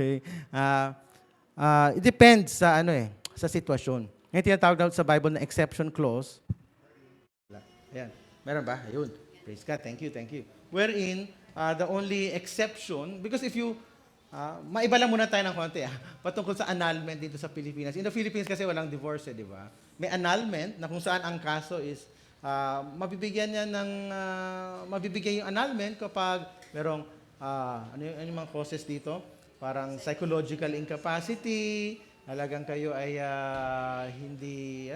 Okay? It depends sa sa sitwasyon. Ngayon tinatawag daw sa Bible na exception clause. Ayan. Meron ba? Ayun. Praise God. Thank you, thank you. Wherein, the only exception, because if you, maiba lang muna tayo ng konti, patungkol sa annulment dito sa Pilipinas. In the Philippines kasi walang divorce, di ba? May annulment na kung saan ang kaso is, mabibigyan niya ng, mabibigyan yung annulment kapag merong, ano yung mga causes dito? Parang psychological incapacity, halagang kayo ay hindi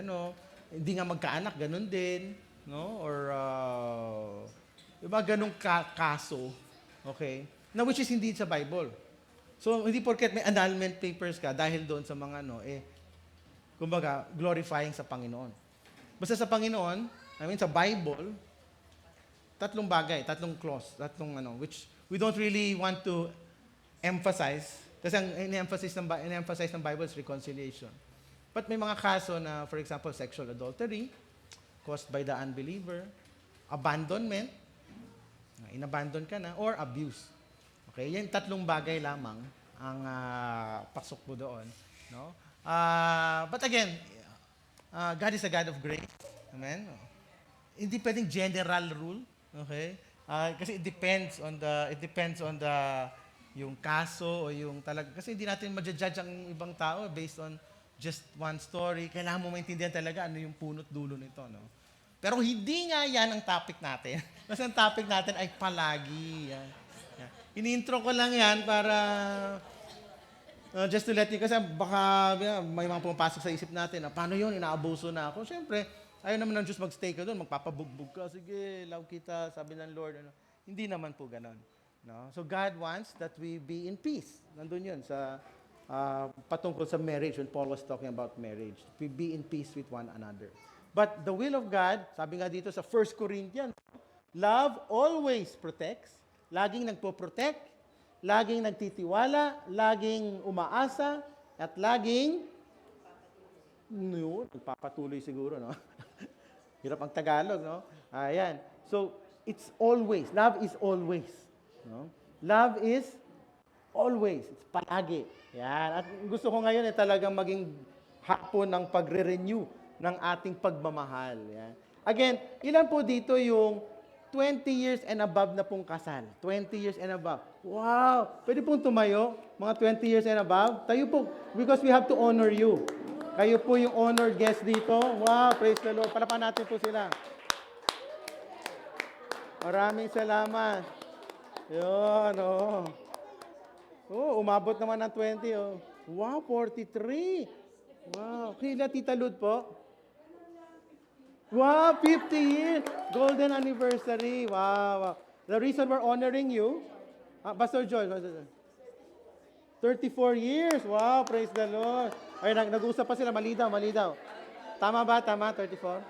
nga magkaanak, ganun din, no? Or yung mga ganung kaso, okay? Na which is hindi sa Bible. So, hindi porket may annulment papers ka dahil doon sa mga kumbaga, glorifying sa Panginoon. Basta sa Panginoon, sa Bible, tatlong bagay, tatlong clause, which we don't really want to emphasize. Kasi ang in-emphasize ng Bible is reconciliation. But may mga kaso na, for example, sexual adultery, caused by the unbeliever, abandonment, inabandon ka na, or abuse. Okay, yan tatlong bagay lamang ang pasok po doon. No? But again, God is a God of grace. Amen? Hindi pwedeng general rule. Okay? Kasi it depends on the yung kaso o yung kasi hindi natin ma-judge ang ibang tao based on just one story. Kailangan mo maintindihan talaga ano yung punot dulo nito, no? Pero hindi nga yan ang topic natin. Kasi ang topic natin ay palagi. Yan. Yan. Ini-intro ko lang yan para just to let you, kasi baka may mga pumapasok sa isip natin na paano yun, inaabuso na ako. Siyempre, ayaw naman ng Diyos mag-stay ka doon, magpapabugbog ka, sige, love kita, sabi ng Lord. Hindi naman po ganon. No? So God wants that we be in peace. Nandun yun sa patungkol sa marriage when Paul was talking about marriage. We be in peace with one another. But the will of God, sabi nga dito sa 1 Corinthians, love always protects, laging nagpo-protect, laging nagtitiwala, laging umaasa, at laging nagpapatuloy siguro, no? Hirap ang Tagalog, no? Ayan. So, it's always. Love is always. No? Love is always. It's palagi. Yan. At gusto ko ngayon talagang maging hapon ng pagre-renew ng ating pagmamahal. Yan. Again, ilan po dito yung 20 years and above na pong kasal? 20 years and above. Wow! Pwede pong tumayo, mga 20 years and above. Tayo po, because we have to honor you. Kayo po yung honored guest dito. Wow! Praise the Lord. Palapan natin po sila. Maraming salamat. Yun, oh. Oh, umabot naman ng 20, oh. Wow, 43. Wow. Kila Tita Lud po? Wow, 50 years. Golden anniversary. Wow. The reason we're honoring you, Pastor Joy, 34 years. Wow, praise the Lord. Ay, nag-uusap pa sila. Mali daw. Tama ba? Tama, 34?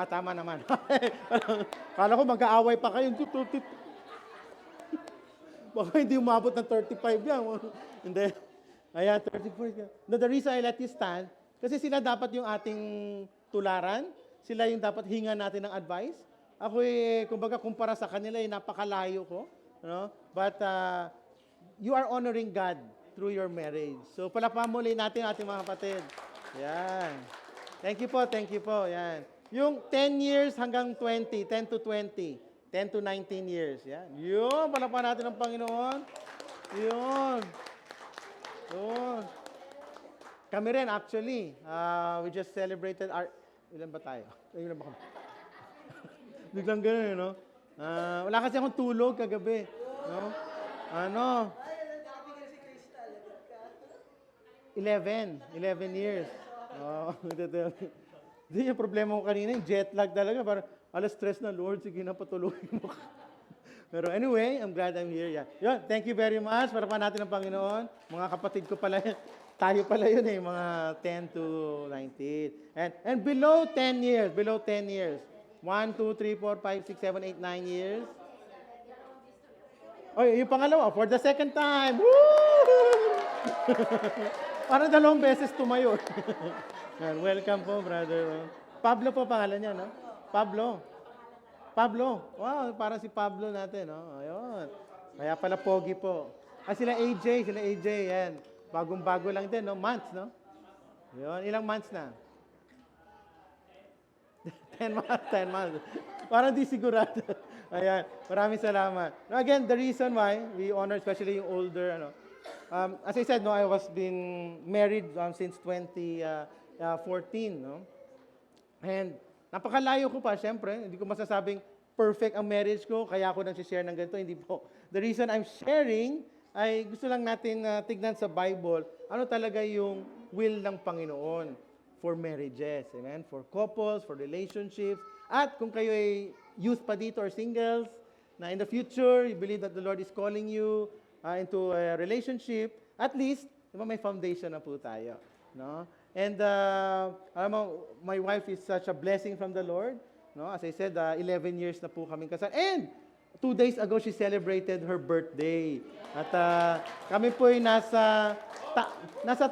Tama naman. Kala ko mag-aaway pa kayo. Baka hindi umabot ng 35 yan. Hindi. Ayan, 34 yan. The reason I let you stand, kasi sila dapat yung ating tularan. Sila yung dapat hinga natin ng advice. Ako kumbaga, kumpara sa kanila, napakalayo ko. No? But you are honoring God through your marriage. So, palapahan muli natin ating mga kapatid. Yan. Thank you po. Yan. Yung 10 years hanggang 20, 10 to 20, 10 to 19 years. Yan. Yun, palapahan natin ang Panginoon. Yun. Kami rin, actually, we just celebrated our, ilan ba tayo? Ilan ba kami? Biglang ganun, no? Wala kasi akong tulog kagabi. No? 11 years. Oh, hindi yung problema ko kanina, yung jet lag talaga. Parang, alas stress na, Lord, sige na, patuloyin mo. Pero anyway, I'm glad I'm here. Yeah. Yun, thank you very much. Para pa natin ang Panginoon. Mga kapatid ko pala, tayo pala yun mga 10 to 19. And below 10 years. 1, 2, 3, 4, 5, 6, 7, 8, 9 years. Oh, yung pangalawa, for the second time. Woo! Parang 2 beses tumayo. Welcome po, brother. Pablo po pangalan niya, no? Pablo. Wow, parang si Pablo natin, no? Ayun. Kaya pala pogi po. Sila AJ, yan. Bagong-bago lang din, no? Months, no? Yun, ilang months na? 10 months, 10 months. Parang di sigurado. Ayan, maraming salamat. Now again, the reason why we honor especially yung older, as I said, no, I was been married since 2014, no? And napakalayo ko pa, syempre, hindi ko masasabing perfect ang marriage ko, kaya ako nang share ng ganito, hindi po. The reason I'm sharing ay gusto lang natin tignan sa Bible, ano talaga yung will ng Panginoon for marriages, amen? For couples, for relationships, at kung kayo ay youth pa dito or singles, na in the future, you believe that the Lord is calling you into a relationship, at least, di ba, may foundation na po tayo, no? And alam mo, my wife is such a blessing from the Lord. No? As I said, 11 years na po kaming kasal. And 2 days ago, she celebrated her birthday. At kami po ay nasa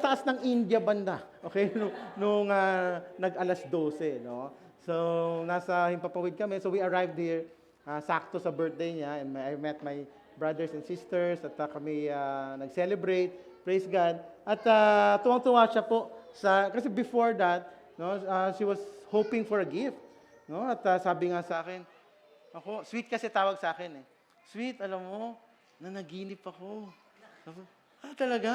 taas ng India banda. Okay? Nung nag-alas 12. No? So, nasa Himpapawid kami. So, we arrived here sakto sa birthday niya. And I met my brothers and sisters. At kami nag-celebrate. Praise God. At tuwang-tuwa siya po. Kasi before that, no, she was hoping for a gift. No? At sabi nga sa akin, sweet kasi tawag sa akin eh. Sweet, alam mo, nanaginip ako. Sabi, talaga?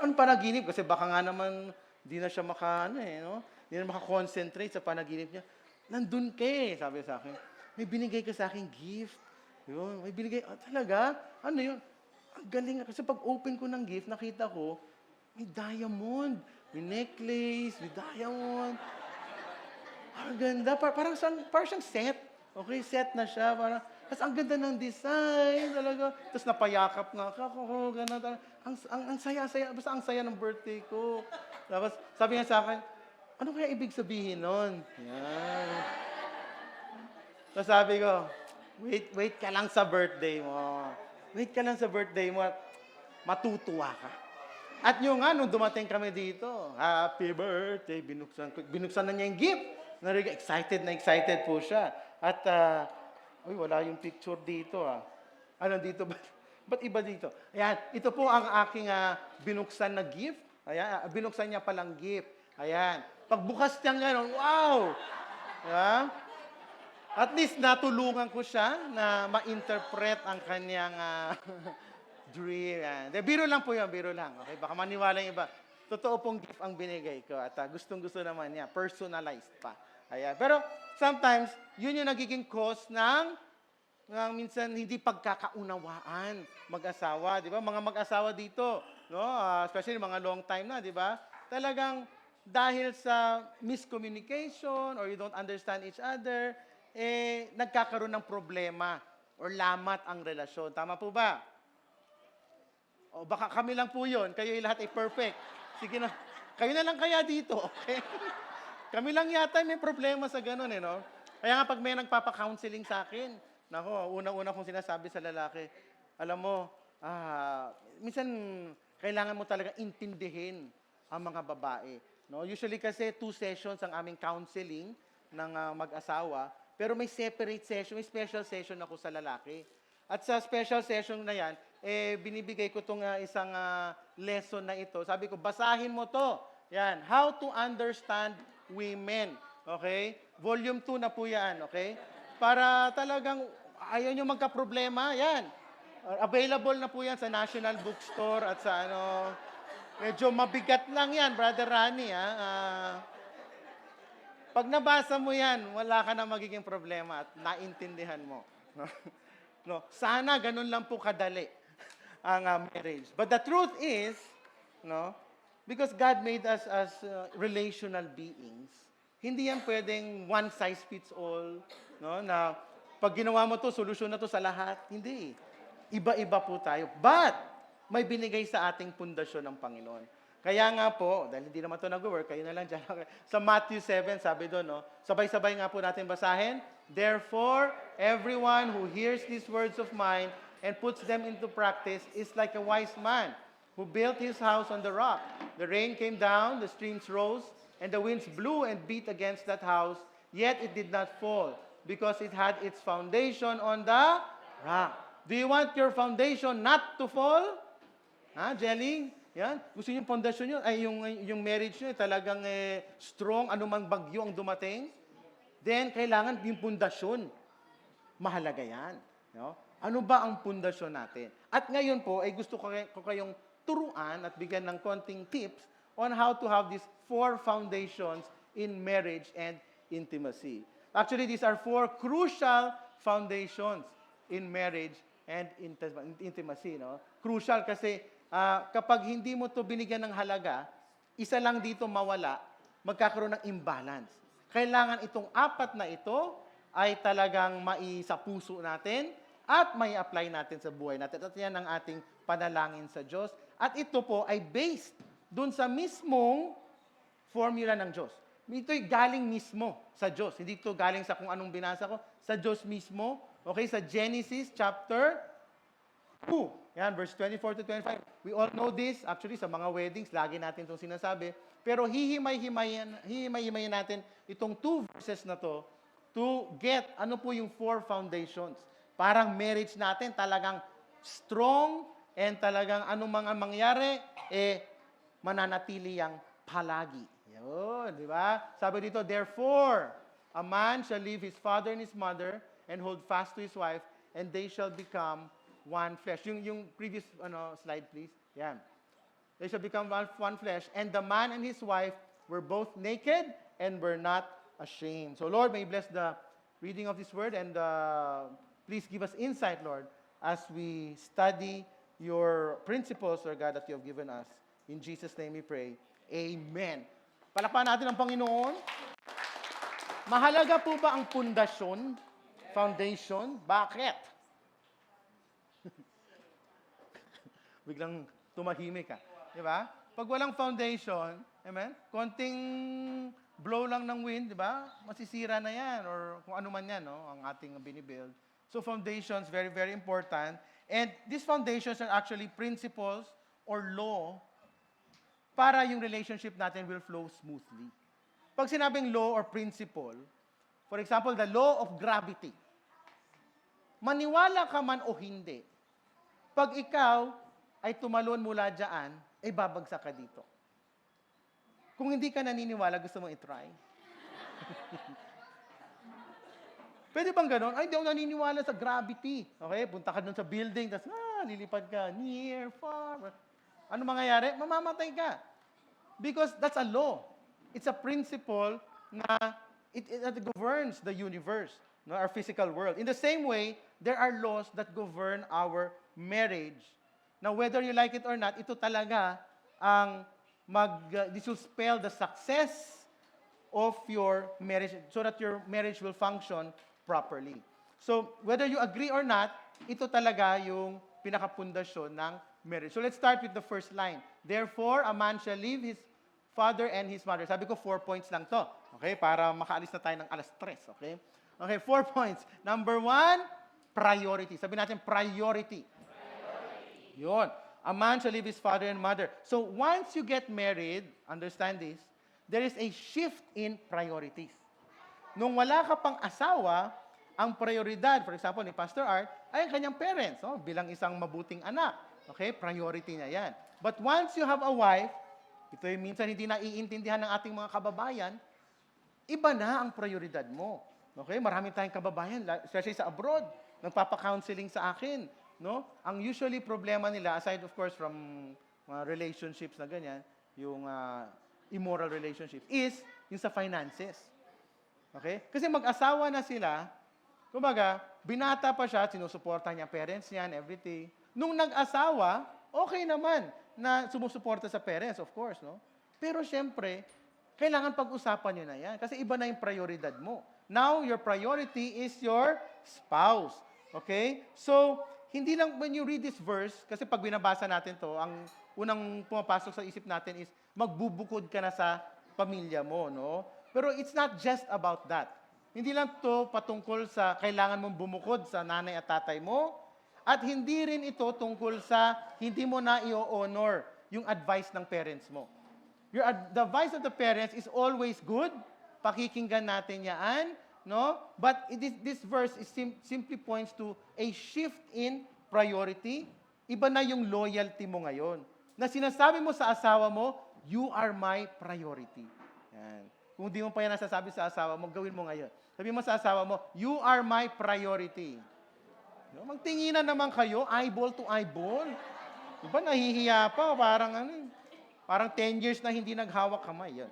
Ano panaginip? Kasi baka nga naman, di na siya no? Di na makakonsentrate sa panaginip niya. Nandun ka eh, sabi sa akin. May binigay ka sa akin gift. Yun, may binigay, talaga? Ano yun? Ang galing. Kasi pag open ko ng gift, nakita ko, may diamond, may necklace, may diamond. Ang ganda. Parang siyang set. Okay, set na siya. Tapos ang ganda ng design talaga. Tapos napayakap nga ako. Ganda talaga. Ang saya-saya. Basta ang saya ng birthday ko. Tapos sabi niya sa akin, ano kaya ibig sabihin nun? Yan. Tapos sabi ko, wait ka lang sa birthday mo. Wait ka lang sa birthday mo at matutuwa ka. At yung nung dumating kami dito, happy birthday, binuksan na niya yung gift. Excited po siya. At, wala yung picture dito Ano dito ba? Ba't iba dito? Ayan, ito po ang aking binuksan na gift. Ayan, binuksan niya palang gift. Ayan, pagbukas niya gano'n, wow! Diba? At least natulungan ko siya na ma-interpret ang kanyang dream. Biro lang po yun, biro lang. Okay? Baka maniwala yung iba. Totoo pong gift ang binigay ko at gustong-gusto naman niya. Personalized pa. Ayan. Pero sometimes, yun yung nagiging cause ng minsan hindi pagkakaunawaan mag-asawa. Di ba? Mga mag-asawa dito, no? Especially mga long time na, di ba? Talagang dahil sa miscommunication or you don't understand each other, nagkakaroon ng problema or lamat ang relasyon. Tama po ba? O baka kami lang po yun, kayo lahat ay perfect. Sige na, kayo na lang kaya dito, okay? Kami lang yata may problema sa ganun no? Kaya nga pag may nagpapa-counseling sa akin, unang-una kong sinasabi sa lalaki, alam mo, minsan kailangan mo talaga intindihin ang mga babae. No? Usually kasi 2 sessions ang aming counseling ng mag-asawa, pero may separate session, may special session ako sa lalaki. At sa special session na yan, binibigay ko itong isang lesson na ito. Sabi ko, basahin mo to. Yan, How to Understand Women. Okay? Volume 2 na po yan, okay? Para talagang ayaw nyo magka-problema, yan. Available na po yan sa National Bookstore at sa medyo mabigat lang yan, Brother Rani, pag nabasa mo yan, wala ka na magiging problema at naintindihan mo. No, sana ganun lang po kadali ang marriage. But the truth is, no, because God made us as relational beings, hindi yan pwedeng one size fits all, no, na pag ginawa mo to, solusyon na to sa lahat. Hindi. Iba-iba po tayo. But, may binigay sa ating pundasyon ng Panginoon. Kaya nga po, dahil hindi naman ito nag-work, kayo na lang dyan. Sa Matthew 7, sabi doon, no, sabay-sabay nga po natin basahin, Therefore, everyone who hears these words of mine and puts them into practice is like a wise man who built his house on the rock. The rain came down, the streams rose, and the winds blew and beat against that house, yet it did not fall, because it had its foundation on the rock. Do you want your foundation not to fall? Ha, Jelly? Yan. Gusto niyo yung pundasyon niyo, ay yung marriage niyo talagang strong, anumang bagyo ang dumating? Then, kailangan yung pundasyon. Mahalaga yan. No? Ano ba ang pundasyon natin? At ngayon po, ay gusto ko kayong turuan at bigyan ng konting tips on how to have these 4 foundations in marriage and intimacy. Actually, these are 4 crucial foundations in marriage and intimacy. No? Crucial kasi kapag hindi mo to binigyan ng halaga, isa lang dito mawala, magkakaroon ng imbalance. Kailangan itong 4 na ito ay talagang mai sa puso natin at may apply natin sa buhay natin. At yan ang ating panalangin sa Diyos. At ito po ay based dun sa mismong formula ng Diyos. Ito'y galing mismo sa Diyos. Hindi ito galing sa kung anong binasa ko. Sa Diyos mismo. Okay, sa Genesis chapter 2. Yan, verse 24 to 25. We all know this. Actually, sa mga weddings, lagi natin itong sinasabi. Pero hihimay-himayin natin itong 2 verses na to get ano po yung 4 foundations. Parang marriage natin talagang strong and talagang anong mga mangyari, mananatili yang palagi. Yun, di ba? Sabi dito, therefore, a man shall leave his father and his mother and hold fast to his wife, and they shall become one flesh. Yung previous slide, please. Yan. They shall become one flesh, and the man and his wife were both naked and were not ashamed. So, Lord, may you bless the reading of this word, and please give us insight, Lord, as we study your principles, Lord God, that you have given us. In Jesus' name we pray. Amen. Palakpakan natin ang Panginoon. Mahalaga po ba ang pundasyon? Foundation? Bakit? Biglang tumahimik ka. Di ba? Pag walang foundation, amen? Konting blow lang ng wind, di ba? Masisira na yan or kung ano man yan, no? Ang ating binibuild. So foundations, very, very important. And these foundations are actually principles or law para yung relationship natin will flow smoothly. Pag sinabing law or principle, for example, the law of gravity. Maniwala ka man o hindi, pag ikaw ay tumalon mula dyan, ay babagsak ka dito. Kung hindi ka naniniwala, gusto mong itry? Pwede bang ganon? Ay, hindi ako naniniwala sa gravity. Okay, punta ka dun sa building, tapos lilipad ka, near, far. Ano mangyayari? Mamamatay ka. Because that's a law. It's a principle na it governs the universe, no, our physical world. In the same way, there are laws that govern our marriage. Now, whether you like it or not, ito talaga ang this will spell the success of your marriage so that your marriage will function properly. So, whether you agree or not, ito talaga yung pinakapundasyon ng marriage. So, let's start with the first line. Therefore, a man shall leave his father and his mother. Sabi ko, 4 points lang to. Okay? Para makaalis na tayo ng alas 3. Okay? Okay, 4 points. Number 1, priority. Sabi natin, priority. Yun. A man shall leave his father and mother. So, once you get married, understand this, there is a shift in priorities. Nung wala ka pang asawa, ang prioridad, for example, ni Pastor Art, ay ang kanyang parents, bilang isang mabuting anak. Okay? Priority niya yan. But once you have a wife, ito yung minsan hindi naiintindihan ng ating mga kababayan, iba na ang prioridad mo. Okay? Marami tayong kababayan, especially sa abroad, nagpapa-counseling sa akin. No? Ang usually problema nila, aside of course from relationships na ganyan, yung immoral relationships, is yung sa finances. Okay? Kasi mag-asawa na sila, kumbaga, binata pa siya, sinusuporta niya parents niya and everything. Nung nag-asawa, okay naman na sumusuporta sa parents, of course, no? Pero syempre, kailangan pag-usapan niyo na yan. Kasi iba na yung prioridad mo. Now, your priority is your spouse. Okay? So, hindi lang when you read this verse, kasi pag binabasa natin to, ang unang pumapasok sa isip natin is magbubukod ka na sa pamilya mo, no? Pero it's not just about that. Hindi lang to patungkol sa kailangan mong bumukod sa nanay at tatay mo, at hindi rin ito tungkol sa hindi mo na i-honor yung advice ng parents mo. The advice of the parents is always good. Pakikinggan natin yan, no? But this verse is simply points to a shift in priority Iba na yung loyalty mo ngayon. Na sinasabi mo sa asawa mo, you are my priority. Yan. Kung di mo pa yan nasasabi sa asawa mo, gawin mo ngayon. Sabi mo sa asawa mo, you are my priority. No? Magtinginan naman kayo, eyeball to eyeball. Diba, nahihiya pa, parang 10 years na hindi naghawak kamay. Yan.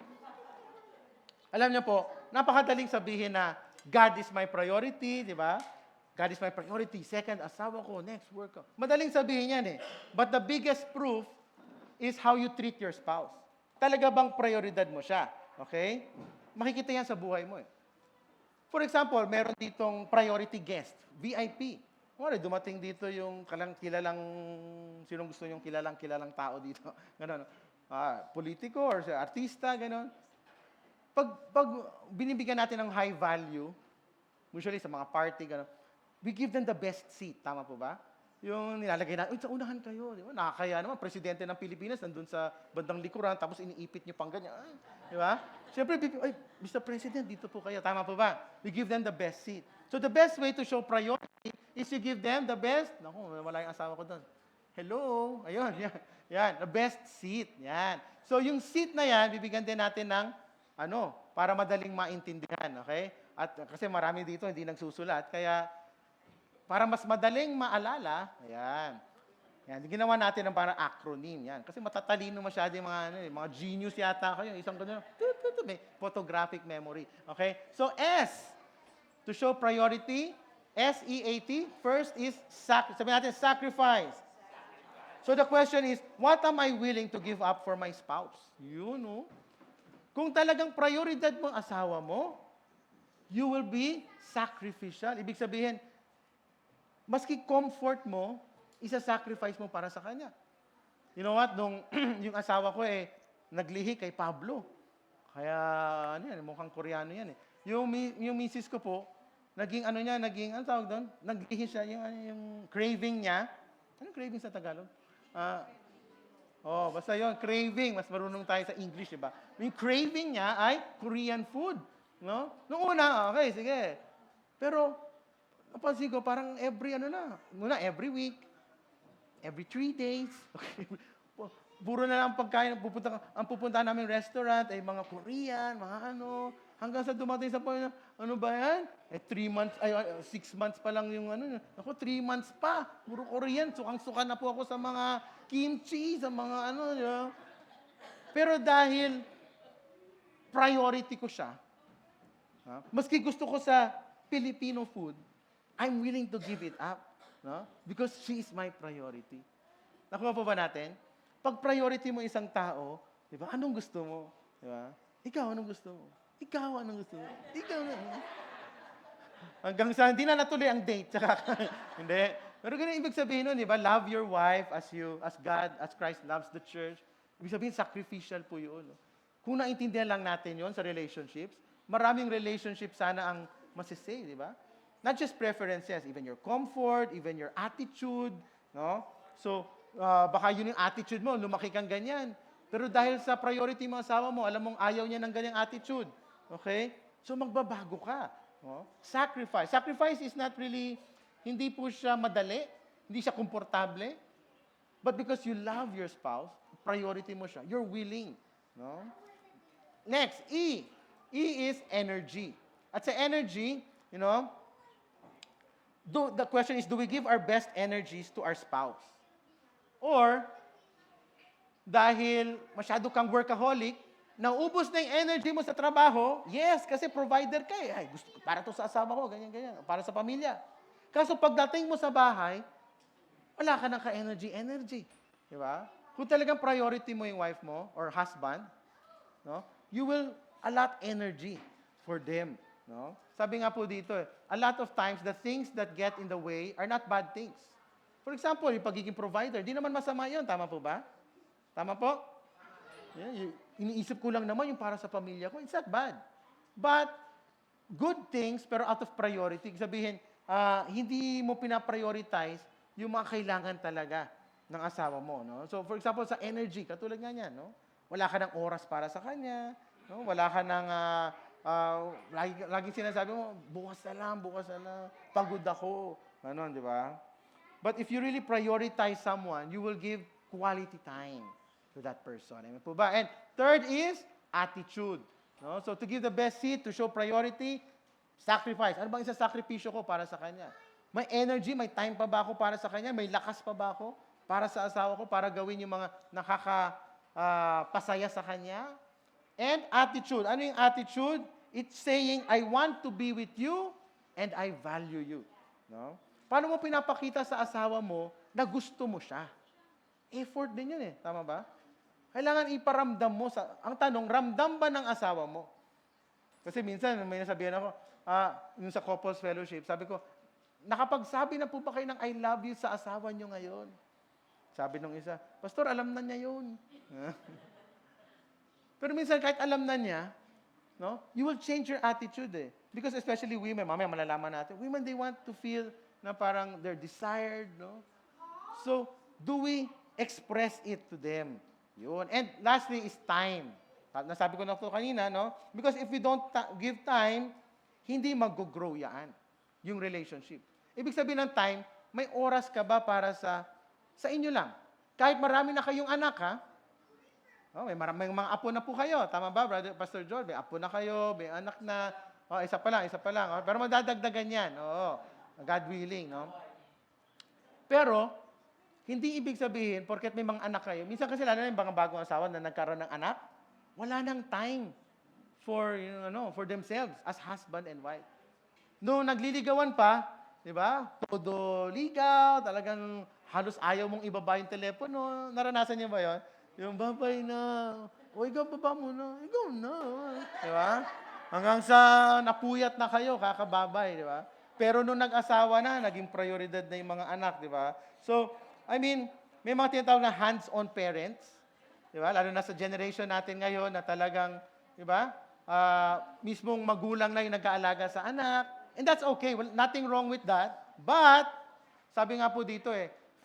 Alam niyo po, napakadaling sabihin na God is my priority, di ba? God is my priority. Second, asawa ko. Next, work ko. Madaling sabihin yan eh. But the biggest proof is how you treat your spouse. Talaga bang prioridad mo siya? Okay? Makikita yan sa buhay mo eh. For example, meron ditong priority guest, VIP. Wala, dumating dito yung kilalang, sinong gusto yung kilalang tao dito. Ganon. Politiko or artista, ganon. Pag binibigyan natin ng high value, usually sa mga party, gano'n, we give them the best seat. Tama po ba? Yung nilalagay natin, sa unahan kayo. Di ba? Nakakaya naman, presidente ng Pilipinas, nandun sa bandang likuran, tapos iniipit niyo pang ganyan. Ay, di ba? Siyempre, Mr. President, dito po kayo. Tama po ba? We give them the best seat. So the best way to show priority is you give them the best. Naku, wala yung asawa ko doon. Hello. Ayun, yan. Yan, the best seat. Yan. So yung seat na yan, bibigyan din natin ng para madaling maintindihan, okay? At kasi marami dito hindi nagsusulat, kaya para mas madaling maalala, ayan. Yan, ginawa natin ng parang acronym, yan. Kasi matatalino masyado yung mga genius yata kayo, isang ganun, may photographic memory, okay? So S, to show priority, S-E-A-T, first is, sabihin natin, sacrifice. So the question is, what am I willing to give up for my spouse? You know. Kung talagang prioridad mo ang asawa mo, you will be sacrificial. Ibig sabihin, maski comfort mo, isa-sacrifice mo para sa kanya. You know what? Nung yung asawa ko naglihi kay Pablo. Kaya, mukhang Koreano yan eh. Yung misis ko po, anong tawag doon? Naglihi siya, yung craving niya. Anong craving sa Tagalog? Basta yon craving. Mas marunong tayo sa English, diba? Yung craving niya ay Korean food. No? Nung una, okay, sige. Pero, napansin ko, parang every week, every 3 days, okay. Puro na lang pagkain, ang pupunta namin restaurant, ay mga Korean, hanggang sa dumating sa point, ano ba yan? 6 months pa lang yung 3 months pa, puro Korean, sukang-suka na po ako sa mga kimchi, sa mga Pero dahil priority ko siya, maski gusto ko sa Filipino food, I'm willing to give it up. No? Because she is my priority. Nakuha po ba natin? Pag priority mo isang tao, di ba, anong gusto mo? Di ba? Ikaw, anong gusto mo? Ikaw, anong gusto mo? Ikaw, hanggang sa hindi na natuloy ang date. Hindi. Pero ganun ibig sabihin nun, di ba? Love your wife as God, as Christ loves the church. Ibig sabihin, sacrificial po yun. No? Kung naintindihan lang natin yon sa relationships, maraming relationships sana ang masisay, di ba? Not just preferences, even your comfort, even your attitude, no? So, baka yun yung attitude mo, lumaki kang ganyan. Pero dahil sa priority mo asawa mo, alam mong ayaw niya ng ganyang attitude. Okay? So, magbabago ka. No? Sacrifice. Sacrifice is not really, hindi po siya madali, hindi siya komportable. But because you love your spouse, priority mo siya, you're willing. No? Next, E. E is energy. At sa energy, the question is, do we give our best energies to our spouse? Or, dahil masyado kang workaholic, naubos na yung energy mo sa trabaho, yes, kasi provider ka eh. Ay, gusto ko, para to sa asawa ko, ganyan, para sa pamilya. Kaso pagdating mo sa bahay, wala ka ng ka-energy. Di ba? Kung talagang priority mo yung wife mo or husband, no, you will allot energy for them. No? Sabi nga po dito, a lot of times, the things that get in the way are not bad things. For example, yung pagiging provider, di naman masama yun. Tama po ba? Tama po? Yeah, iniisip ko lang naman yung para sa pamilya ko. It's not bad. But, good things, pero out of priority. Sabihin, hindi mo pinaprioritize yung mga kailangan talaga ng asawa mo. No? So, for example, sa energy, katulad nga niyan, no? Wala ka ng oras para sa kanya. No? Wala ka ng... laging sinasabi mo, bukas na lang, pagod ako. Ganon, di ba? But if you really prioritize someone, you will give quality time to that person. Amen po ba? And third is attitude. No? So to give the best seat, to show priority, sacrifice. Ano bang isa-sakripisyo ko para sa kanya? May energy, may time pa ba ako para sa kanya? May lakas pa ba ako para sa asawa ko, para gawin yung mga pasaya sa kanya? And attitude. Ano yung attitude? It's saying, I want to be with you and I value you. No? Paano mo pinapakita sa asawa mo na gusto mo siya? Effort din yun eh. Tama ba? Kailangan iparamdam mo. Ang tanong, ramdam ba ng asawa mo? Kasi minsan, may nasabihan ako, yung sa couples fellowship, sabi ko, nakapagsabi na po ba kayo ng I love you sa asawa nyo ngayon? Sabi nung isa, Pastor, alam na niya yun. Pero minsan, kahit alam na niya, no, you will change your attitude eh. Because especially women, mamaya malalaman natin, women, they want to feel na parang they're desired, no? So, do we express it to them? Yun. And lastly is time. Nasabi ko na ito kanina, no? Because if we don't give time, hindi mag-grow yan, yung relationship. Ibig sabihin ng time, may oras ka ba para sa inyo lang? Kahit marami na kayong anak, ha? Oh, may mga apo na po kayo. Tama ba, Brother Pastor Joel? May apo na kayo, may anak na. Oh, isa pa lang. Oh, pero madadagdagan yan. Oo. God willing, no? Pero, hindi ibig sabihin, porket may mga anak kayo, minsan kasi lalo na yung mga bagong asawa na nagkaroon ng anak, wala nang time for, for themselves as husband and wife. Noong nagliligawan pa, di ba? Todo ligaw, talagang halos ayaw mong ibaba yung telepono. Naranasan niyo ba yun? Yung babay na, o ikaw baba mo na, ikaw na. Di ba? Hanggang sa napuyat na kayo, kakababay, di ba? Pero nung nag-asawa na, naging prioridad na yung mga anak, di ba? So, I mean, may mga tinatawag na hands-on parents, di ba? Lalo na sa generation natin ngayon na talagang, di ba? Mismong magulang na yung nag-aalaga sa anak. And that's okay. Well, nothing wrong with that. But, sabi nga po dito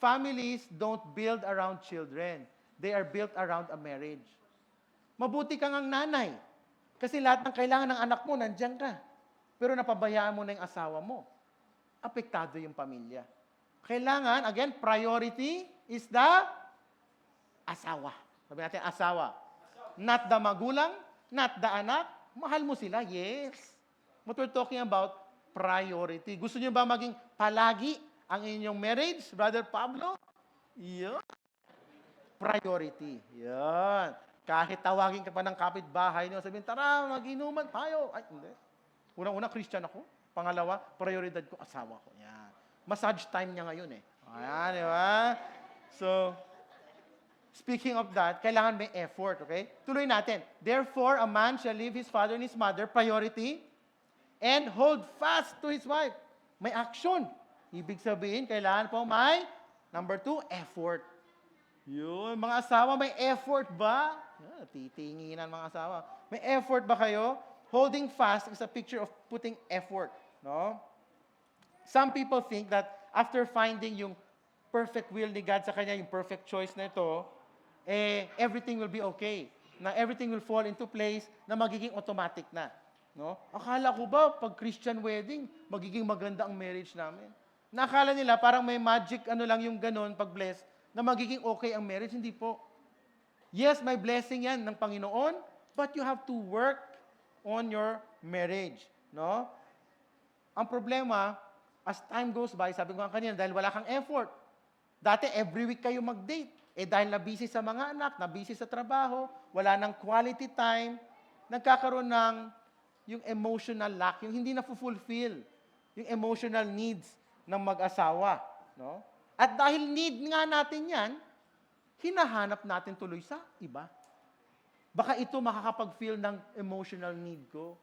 families don't build around children. They are built around a marriage. Mabuti kang ang nanay. Kasi lahat ng kailangan ng anak mo, nandiyan ka. Pero napabayaan mo na yung asawa mo. Apektado yung pamilya. Kailangan, again, priority is the asawa. Sabi natin, asawa. Not the magulang, not the anak. Mahal mo sila, yes. But we're talking about priority. Gusto niyo ba maging palagi ang inyong marriage, Brother Pablo? Yan. Priority. Yan. Kahit tawagin ka pa ng kapitbahay niyo, sabihin, tara, mag-inuman tayo. Ay, hindi. Unang-una, Christian ako. Pangalawa, prioridad ko, asawa ko. Yan. Massage time niya ngayon eh. Ayan, di ba? So, speaking of that, kailangan may effort, okay? Tuloy natin. Therefore, a man shall leave his father and his mother, priority, and hold fast to his wife. May action. Ibig sabihin, kailangan po may, number 2, effort. Yun, mga asawa, may effort ba? Titinginan mga asawa. May effort ba kayo? Holding fast is a picture of putting effort, no? Some people think that after finding yung perfect will ni God sa kanya, yung perfect choice na ito, everything will be okay. Na everything will fall into place na magiging automatic na. No? Akala ko ba, pag Christian wedding, magiging maganda ang marriage namin? Nakala nila, parang may magic lang yung ganun, pag bless, na magiging okay ang marriage. Hindi po. Yes, may blessing yan ng Panginoon, but you have to work on your marriage. No? Ang problema, as time goes by, sabi ko nga kanina, dahil wala kang effort. Dati, every week kayo mag-date. Dahil na-busy sa mga anak, na-busy sa trabaho, wala ng quality time, nagkakaroon ng yung emotional lack, yung hindi na-fulfill, yung emotional needs ng mag-asawa. No? At dahil need nga natin yan, hinahanap natin tuloy sa iba. Baka ito makakapag-feel ng emotional need ko.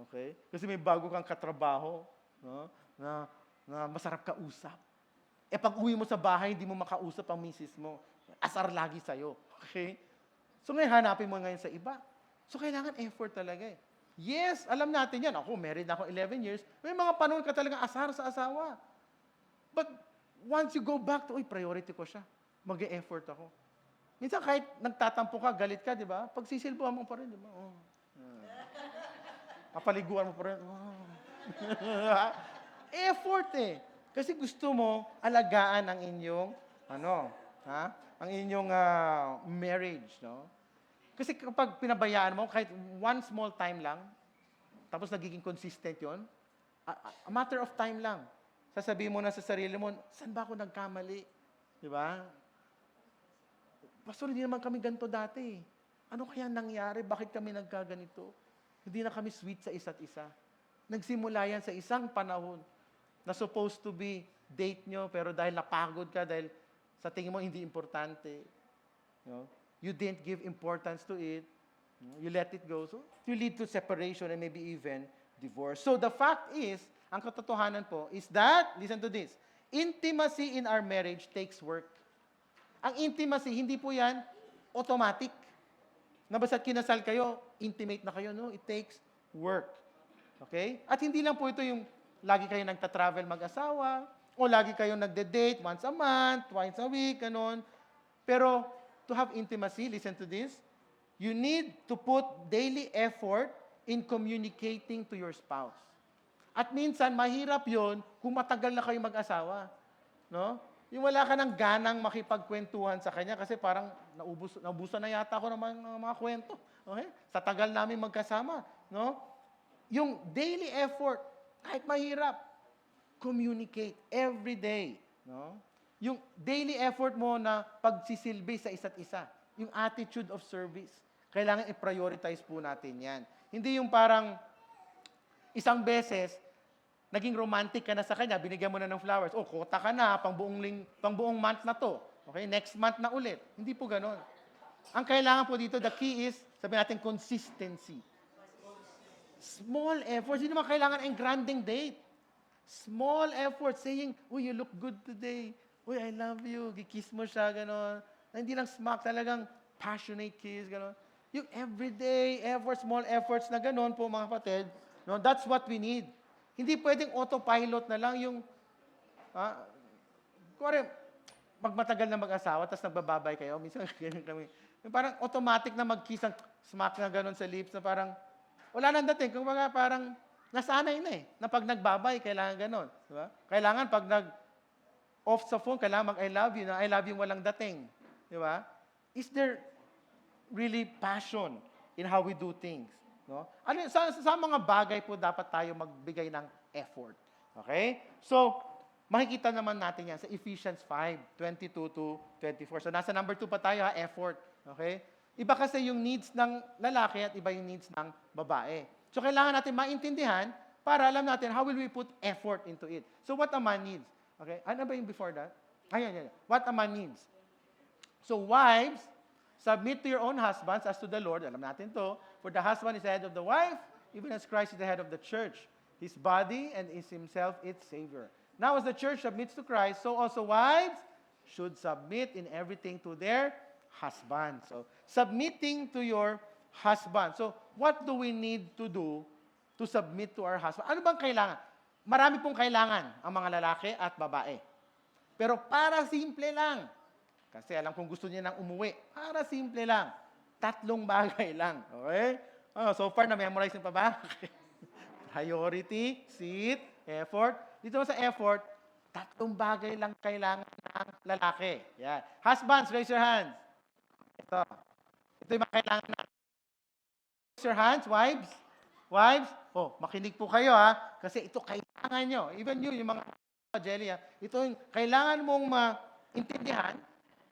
Okay? Kasi may bago kang katrabaho, no? na masarap kausap. Pag uwi mo sa bahay, hindi mo makausap ang misis mo. Asar lagi sa'yo. Okay? So ngayon, hanapin mo ngayon sa iba. So kailangan effort talaga eh. Yes, alam natin yan. Ako, married na ako 11 years. May mga panahon ka talagang asar sa asawa. But once you go back to, priority ko siya. Mag-e-effort ako. Minsan kahit nagtatampo ka, galit ka, di ba? Pagsisilbuhan mo pa rin, di ba? Oh. Kapaliguan mo pa rin. Oh. Effort eh. Kasi gusto mo alagaan ang inyong, ang inyong marriage, no? Kasi kapag pinabayaan mo, kahit one small time lang, tapos nagiging consistent yon, a matter of time lang. Sasabihin mo na sa sarili mo, saan ba ako nagkamali? Di ba? Pastor, hindi naman kami ganito dati. Ano kaya nangyari? Bakit kami nagkaganito? Hindi na kami sweet sa isa't isa. Nagsimula yan sa isang panahon na supposed to be date nyo, pero dahil napagod ka, dahil sa tingin mo hindi importante, you didn't give importance to it, you let it go, so you lead to separation and maybe even divorce. So the fact is, ang katotohanan po is that, listen to this, intimacy in our marriage takes work. Ang intimacy, hindi po yan automatic. Na basta't kinasal kayo, intimate na kayo, no? It takes work. Okay? At hindi lang po ito yung lagi kayo nagta-travel mag-asawa, o lagi kayo nagde-date once a month, twice a week, ganon. Pero to have intimacy, listen to this, you need to put daily effort in communicating to your spouse. At minsan, mahirap yon kung matagal na kayo mag-asawa. No? Yung wala ka ng ganang makipagkwentuhan sa kanya kasi parang naubusan na yata ako ng mga kwento. Okay? Sa tagal namin magkasama. No? Yung daily effort, kahit mahirap, communicate every day. No? Yung daily effort mo na pagsisilbi sa isa't isa. Yung attitude of service. Kailangan i-prioritize po natin yan. Hindi yung parang isang beses, naging romantic ka na sa kanya, binigyan mo na ng flowers. Oh, kota ka na, pang buong month na to. Okay, next month na ulit. Hindi po ganon. Ang kailangan po dito, the key is, sabihin natin, consistency. Small efforts. Hindi naman kailangan ang granding date. Small efforts, saying, "Uy, you look good today. Uy, I love you." Gikiss mo siya, ganon. Na hindi lang smack, talagang passionate kiss, ganon. Yung everyday effort, small efforts na ganon po, mga kapatid, no, that's what we need. Hindi pwedeng autopilot na lang yung, kuwari, magmatagal na mag-asawa, tapos nagbababay kayo, minsan ganyan kami. Yung parang automatic na mag-kiss ang smack na gano'n sa lips, na parang, wala nang dating. Kung baga, parang, nasanay na eh, na pag nagbabay, kailangan gano'n. Diba? Kailangan pag off sa phone, kailangan mag-I love you, na I love you walang dating. Di ba? Is there really passion in how we do things? No? Ano, sa mga bagay po dapat tayo magbigay ng effort. Okay? So, makikita naman natin yan sa Ephesians 5:22-24. So, nasa number 2 pa tayo, effort. Okay? Iba kasi yung needs ng lalaki at iba yung needs ng babae. So, kailangan natin maintindihan para alam natin how will we put effort into it. So, what a man needs. Okay? Ano ba yung before that? Ayan. What a man needs. So, wives, submit to your own husbands as to the Lord. Alam natin to. For the husband is the head of the wife, even as Christ is the head of the church. His body and is himself its Savior. Now, as the church submits to Christ, so also wives should submit in everything to their husband. So, submitting to your husband. So, what do we need to do to submit to our husband? Ano bang kailangan? Marami pong kailangan ang mga lalaki at babae. Pero para simple lang, kasi alam kong gusto niya nang umuwi. Para simple lang. 3 bagay lang. Okay? So far, na-memorize niyo pa ba? Priority, seat, effort. Dito sa effort, 3 bagay lang kailangan ng lalaki. Yeah. Husbands, raise your hands. Ito yung mga kailangan natin. Raise your hands, wives. Wives, makinig po kayo ha. Kasi ito kailangan nyo. Even you, yung mga Jelly, ito yung kailangan mong maintindihan.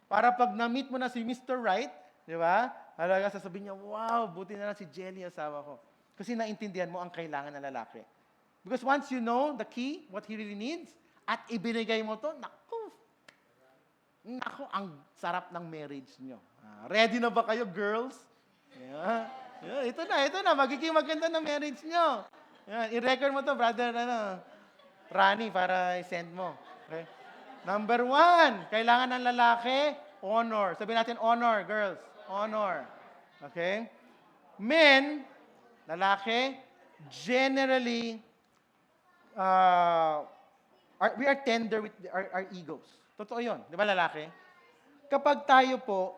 Para pag na-meet mo na si Mr. Right, di ba? Halaga sasabihin niya, wow, buti na lang si Jelly, asawa ko. Kasi naintindihan mo ang kailangan ng lalaki. Because once you know the key, what he really needs, at ibinigay mo to, naku, ang sarap ng marriage nyo. Ready na ba kayo, girls? Yeah. Ito na, magiging maganda na marriage nyo. I-record mo to, brother, Rani, para i-send mo. Okay? Number 1, kailangan ng lalaki, honor. Sabihin natin, honor, girls. Honor. Okay? Men, lalaki, generally, we are tender with our egos. Totoo yun. Di ba, lalaki? Kapag tayo po,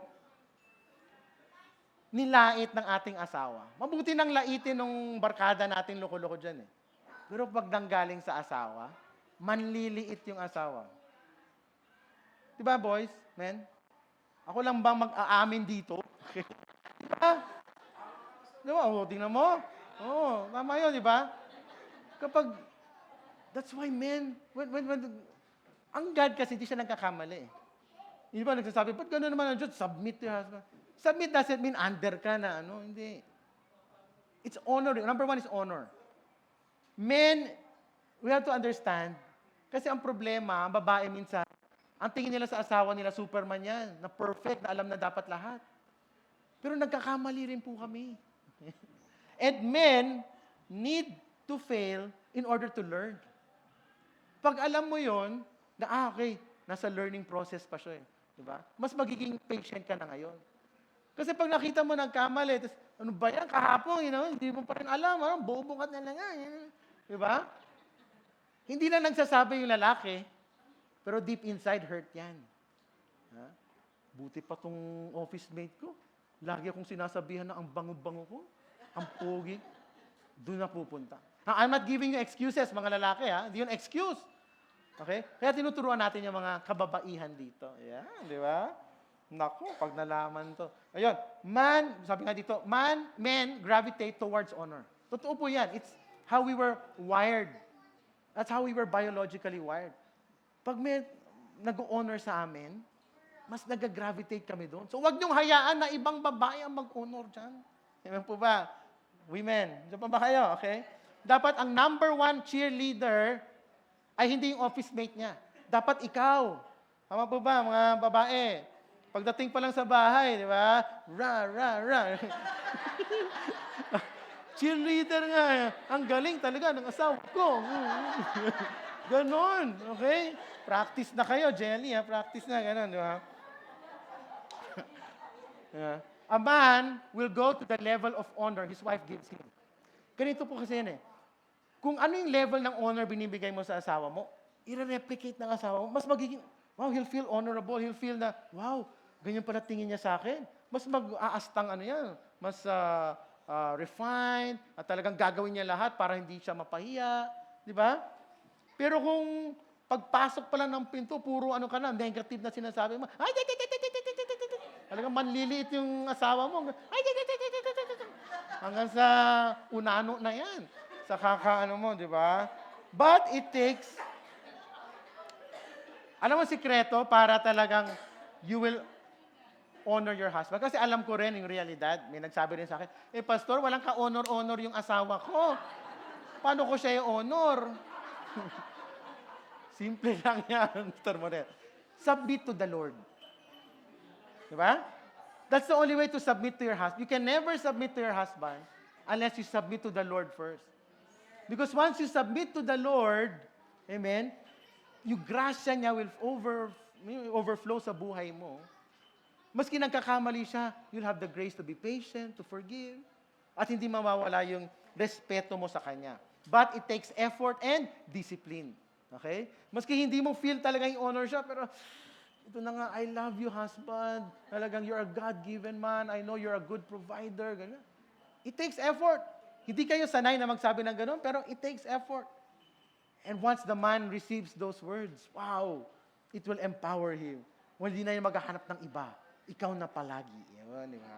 nilait ng ating asawa, mabuti nang laitin ng barkada natin loko-loko dyan eh. Pero pag nanggaling sa asawa, manliliit yung asawa. Diba, boys? Men? Ako lang bang mag-aamin dito? Diba? Diba? O, tingnan mo. Oo, tama yun, di ba? Kapag, that's why men, ang God kasi hindi siya nagkakamali. Hindi ba nagsasabi, ba't gano'n naman ang Diyos? Submit to your husband. Submit doesn't mean under ka na, ano? Hindi. It's honor. Number one is honor. Men, we have to understand, kasi ang problema, ang babae minsan, ang tingin nila sa asawa nila, Superman yan, na perfect, na alam na dapat lahat. Pero nagkakamali rin po kami. And men need to fail in order to learn. Pag alam mo yon, na okay, nasa learning process pa siya eh. Diba? Mas magiging patient ka na ngayon. Kasi pag nakita mo nagkamali, tapos, ano ba yan, kahapon, hindi mo pa rin alam, bobo ka na lang nga. Diba? Hindi na nagsasabi yung lalaki, pero deep inside, hurt yan. Ha? Buti pa tong office mate ko. Lagi akong sinasabihan na ang bango-bango ko, ang pogi. Doon na pupunta. Now, I'm not giving you excuses, mga lalaki, ha? Hindi yun excuse. Okay? Kaya tinuturuan natin yung mga kababaihan dito. Yan, di ba? Naku, pag nalaman to. Ayun, sabi nga dito, men gravitate towards honor. Totoo po yan. It's how we were wired. That's how we were biologically wired. Pag may nag-honor sa amin, mas nag-gravitate kami doon. So, wag niyong hayaan na ibang babae ang mag-honor dyan. Amen po ba? Women, dyan pa ba kayo? Okay? Dapat ang number one cheerleader ay hindi yung office mate niya. Dapat ikaw. Tama po ba, mga babae? Pagdating pa lang sa bahay, di ba? Ra. Cheerleader nga. Ang galing talaga ng asawa ko. Ganon. Okay? Practice na kayo, Jelly. Practice na. Ganon, di ba? A man will go to the level of honor his wife gives him. Ganito po kasi yan eh. Kung ano yung level ng honor binibigay mo sa asawa mo, i-replicate ng asawa mo, mas magiging, wow, he'll feel honorable, he'll feel na, wow, ganyan pala tingin niya sa akin. Mas mag-aastang mas refined, at talagang gagawin niya lahat para hindi siya mapahiya. Di ba? Pero kung pagpasok pa lang ng pinto, puro negative na sinasabi mo, talagang manliliit yung asawa mo. Hanggang sa unano na yan. Sa kakaano mo, di ba? But it takes, alam mo sikreto para talagang you will honor your husband. Kasi alam ko rin yung realidad. May nagsabi rin sa akin, pastor, walang ka-honor-honor yung asawa ko. Paano ko siya i-honor? Simple lang yan, Mr. Morel. Submit to the Lord. Di ba? That's the only way to submit to your husband. You can never submit to your husband unless you submit to the Lord first. Because once you submit to the Lord, amen, yung grasya niya will overflow sa buhay mo. Maski nagkakamali siya, you'll have the grace to be patient, to forgive, at hindi mawawala yung respeto mo sa kanya. But it takes effort and discipline. Okay? Maski hindi mo feel talaga yung honor siya, pero ito na nga, I love you, husband. Talagang you're a God-given man. I know you're a good provider. Ganun. It takes effort. Hindi kayo sanay na magsabi ng ganun, pero it takes effort. And once the man receives those words, wow, it will empower him. Hindi na yung maghahanap ng iba. Ikaw na palagi. Di ba?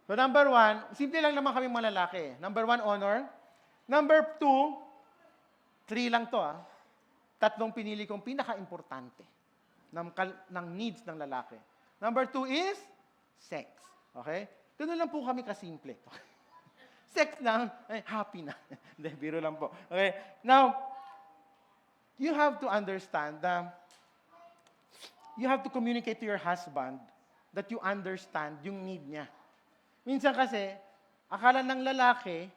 So number one, simple lang naman kami mga lalaki. Number one, honor. Number two, 3 lang to. 3 pinili kong pinaka-importante ng needs ng lalaki. Number 2 is sex. Okay? Ganun lang po kami kasimple. Sex lang, happy na. Hindi, biro lang po. Okay? Now, you have to understand you have to communicate to your husband that you understand yung need niya. Minsan kasi, akala ng lalaki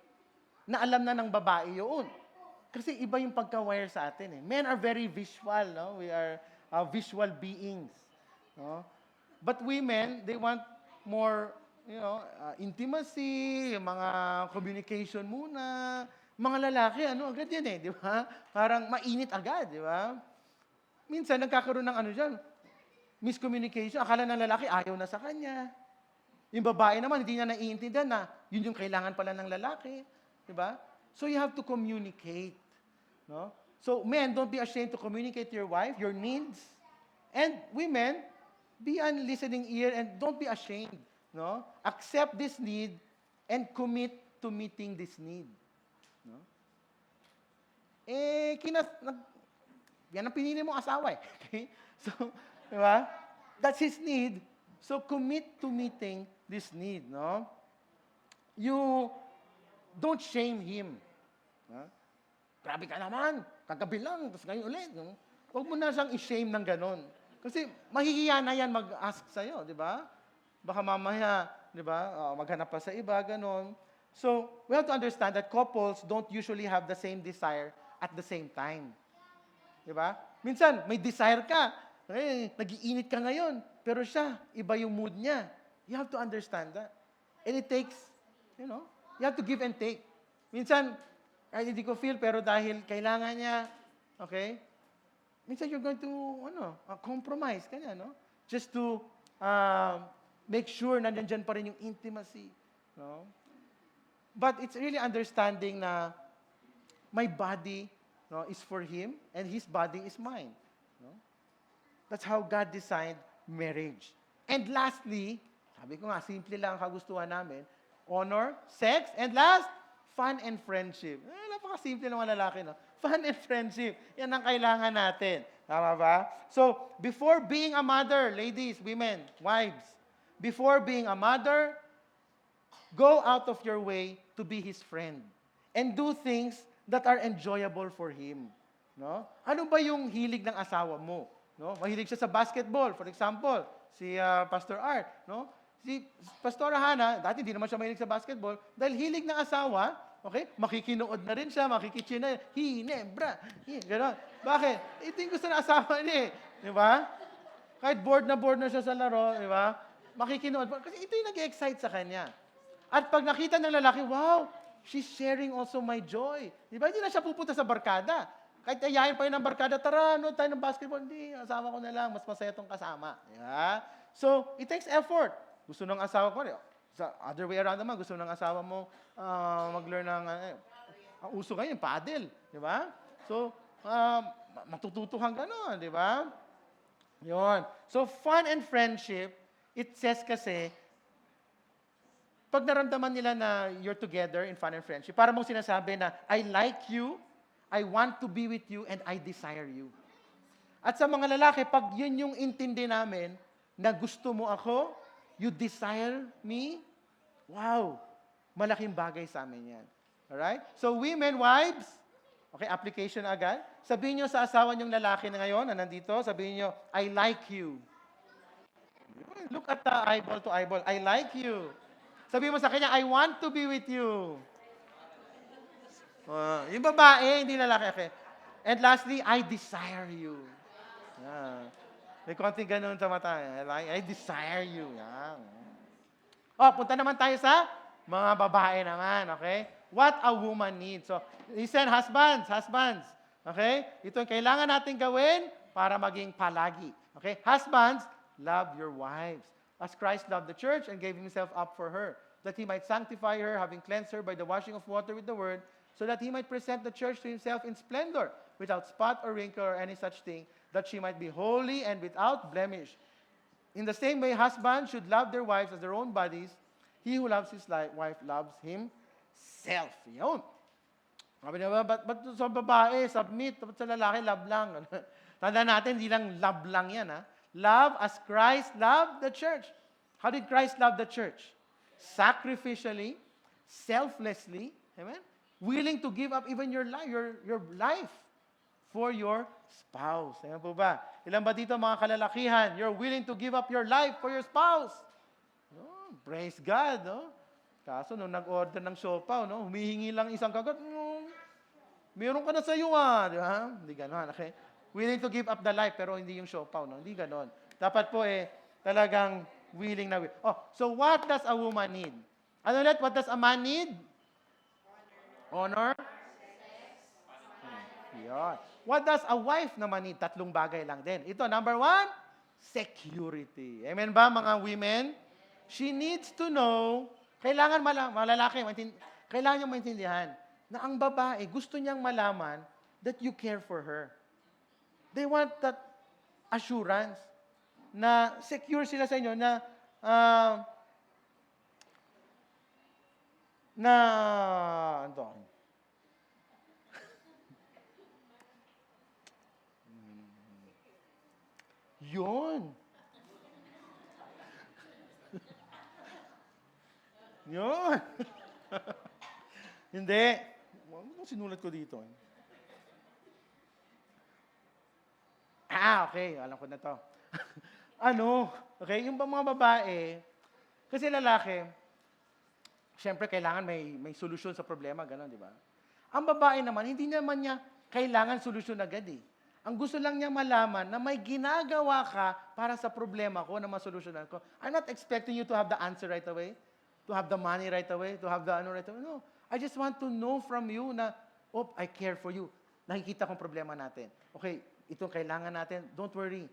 na alam na ng babae yun. Kasi iba yung pagka-wire sa atin. Men are very visual. No? We are visual beings. No? But women, they want more intimacy, mga communication muna. Mga lalaki, agad yan di ba? Parang mainit agad, di ba? Minsan, nagkakaroon ng dyan, miscommunication. Akala ng lalaki, ayaw na sa kanya. Yung babae naman, hindi niya naiintindihan na yun yung kailangan pala ng lalaki. Di ba? So, you have to communicate. No? So men, don't be ashamed to communicate to your wife your needs. And women, be an listening ear and don't be ashamed. No? Accept this need and commit to meeting this need. No? Yan ang pinili mong asawa eh. Okay? So, di ba? That's his need. So, commit to meeting this need, no? You don't shame him. Ha? Grabe ka naman, kagabi lang, tapos ngayon ulit. No? Huwag mo na siyang i-shame ng ganon. Kasi mahihiya na yan mag-ask sa'yo, di ba? Baka mamaya, di ba, maghanap pa sa iba, ganon. So, we have to understand that couples don't usually have the same desire at the same time. Di ba? Minsan, may desire ka. Nag-iinit ka ngayon. Pero siya, iba yung mood niya. You have to understand that. And it takes, you have to give and take. Minsan, kahit hindi ko feel, pero dahil kailangan niya, okay? Minsan you're going to, compromise kanya, no? Just to make sure na nandyan pa rin yung intimacy. No? But it's really understanding na my body is for him and his body is mine. No? That's how God designed marriage. And lastly, sabi ko nga, simple lang ang kagustuhan namin, honor, sex, and last, fun and friendship. Napaka-simple ng mga lalaki, no? Fun and friendship. Yan ang kailangan natin. Tama ba? So, before being a mother, ladies, women, wives, before being a mother, go out of your way to be his friend and do things that are enjoyable for him. No? Ano ba yung hilig ng asawa mo? No? Mahilig siya sa basketball, for example, si Pastor Art, no? Si Pastor Hana, dati hindi naman siya mahilig sa basketball, dahil hilig ng asawa, okay? Makikinood na rin siya, makikichina, hinebra, gano'n. Bakit? Ito yung gusto ng asawa niya, di ba? Kahit bored na siya sa laro, di ba? Makikinood. Kasi ito yung nag-excite sa kanya. At pag nakita ng lalaki, wow, she's sharing also my joy. Di ba? Hindi na siya pupunta sa barkada. Kahit ayayin pa yun ng barkada, tara, ano tayo ng basketball. Hindi, asawa ko na lang, mas masaya itong kasama. Yeah? So, it takes effort. Gusto ng asawa ko, sa other way around naman, gusto ng asawa mo mag-learn ng, ang uso ngayon, paddle. Di ba? So, matututuhan gano'n, di ba? Yun. So, fun and friendship, it says kasi, pag naramdaman nila na you're together in fun and friendship, para mong sinasabi na, I like you, I want to be with you, and I desire you. At sa mga lalaki, pag yun yung intindi namin, na gusto mo ako, you desire me, wow, malaking bagay sa amin yan. Alright? So women, wives, okay, application agad. Sabihin nyo sa asawa nyong lalaki na ngayon, na nandito, sabihin nyo, I like you. Look at the eyeball to eyeball. I like you. Sabihin mo sa kanya, I want to be with you. Yung babae, hindi lalaki. Okay. And lastly, I desire you. Yeah. May konting ganun sa mata. I desire you. Yan. Punta naman tayo sa mga babae naman. Okay? What a woman needs. So, listen, husbands. Okay? Ito ang kailangan natin gawin para maging palagi. Okay? Husbands, love your wives. As Christ loved the church and gave himself up for her, that he might sanctify her, having cleansed her by the washing of water with the word, so that he might present the church to himself in splendor, without spot or wrinkle or any such thing, that she might be holy and without blemish. In the same way, husbands should love their wives as their own bodies. He who loves his wife loves himself. Yun. Sabi na ba, ba't sa babae, submit, ba't sa lalaki, love lang? Tanda natin, hindi lang love lang yan, ha? Love as Christ loved the church. How did Christ love the church? Sacrificially, selflessly, amen? Willing to give up even your life for your spouse. Ayan po ba? Ilan ba dito mga kalalakihan? You're willing to give up your life for your spouse. No, praise God, no? Kaso nung nag-order ng siopaw, no, humihingi lang isang kagat, meron ka na sa iyo, di ba? Hindi gano'n, okay? Willing to give up the life, pero hindi yung siopaw, no? Hindi gano'n. Dapat po talagang willing na will. So what does a woman need? Ano ulit? What does a man need? Honor? Yan. What does a wife naman need? 3 bagay lang din. Ito, number 1, security. Amen ba, mga women? She needs to know, kailangan malalaki, kailangan niyang maintindihan na ang babae, gusto niyang malaman that you care for her. They want that assurance na secure sila sa inyo na uh, na ano, yun. Yun. Hindi. Ano sinulat ko dito? Okay. Alam ko na to. Okay, yung mga babae, kasi lalaki, syempre kailangan may solusyon sa problema, gano'n, di ba? Ang babae naman, hindi naman niya kailangan solusyon agad eh. Ang gusto lang niya malaman na may ginagawa ka para sa problema ko na masolusyonan ko. I'm not expecting you to have the answer right away, to have the money right away, to have the ano right away. No, I just want to know from you na, I care for you. Nakikita kong problema natin. Okay, itong kailangan natin, don't worry.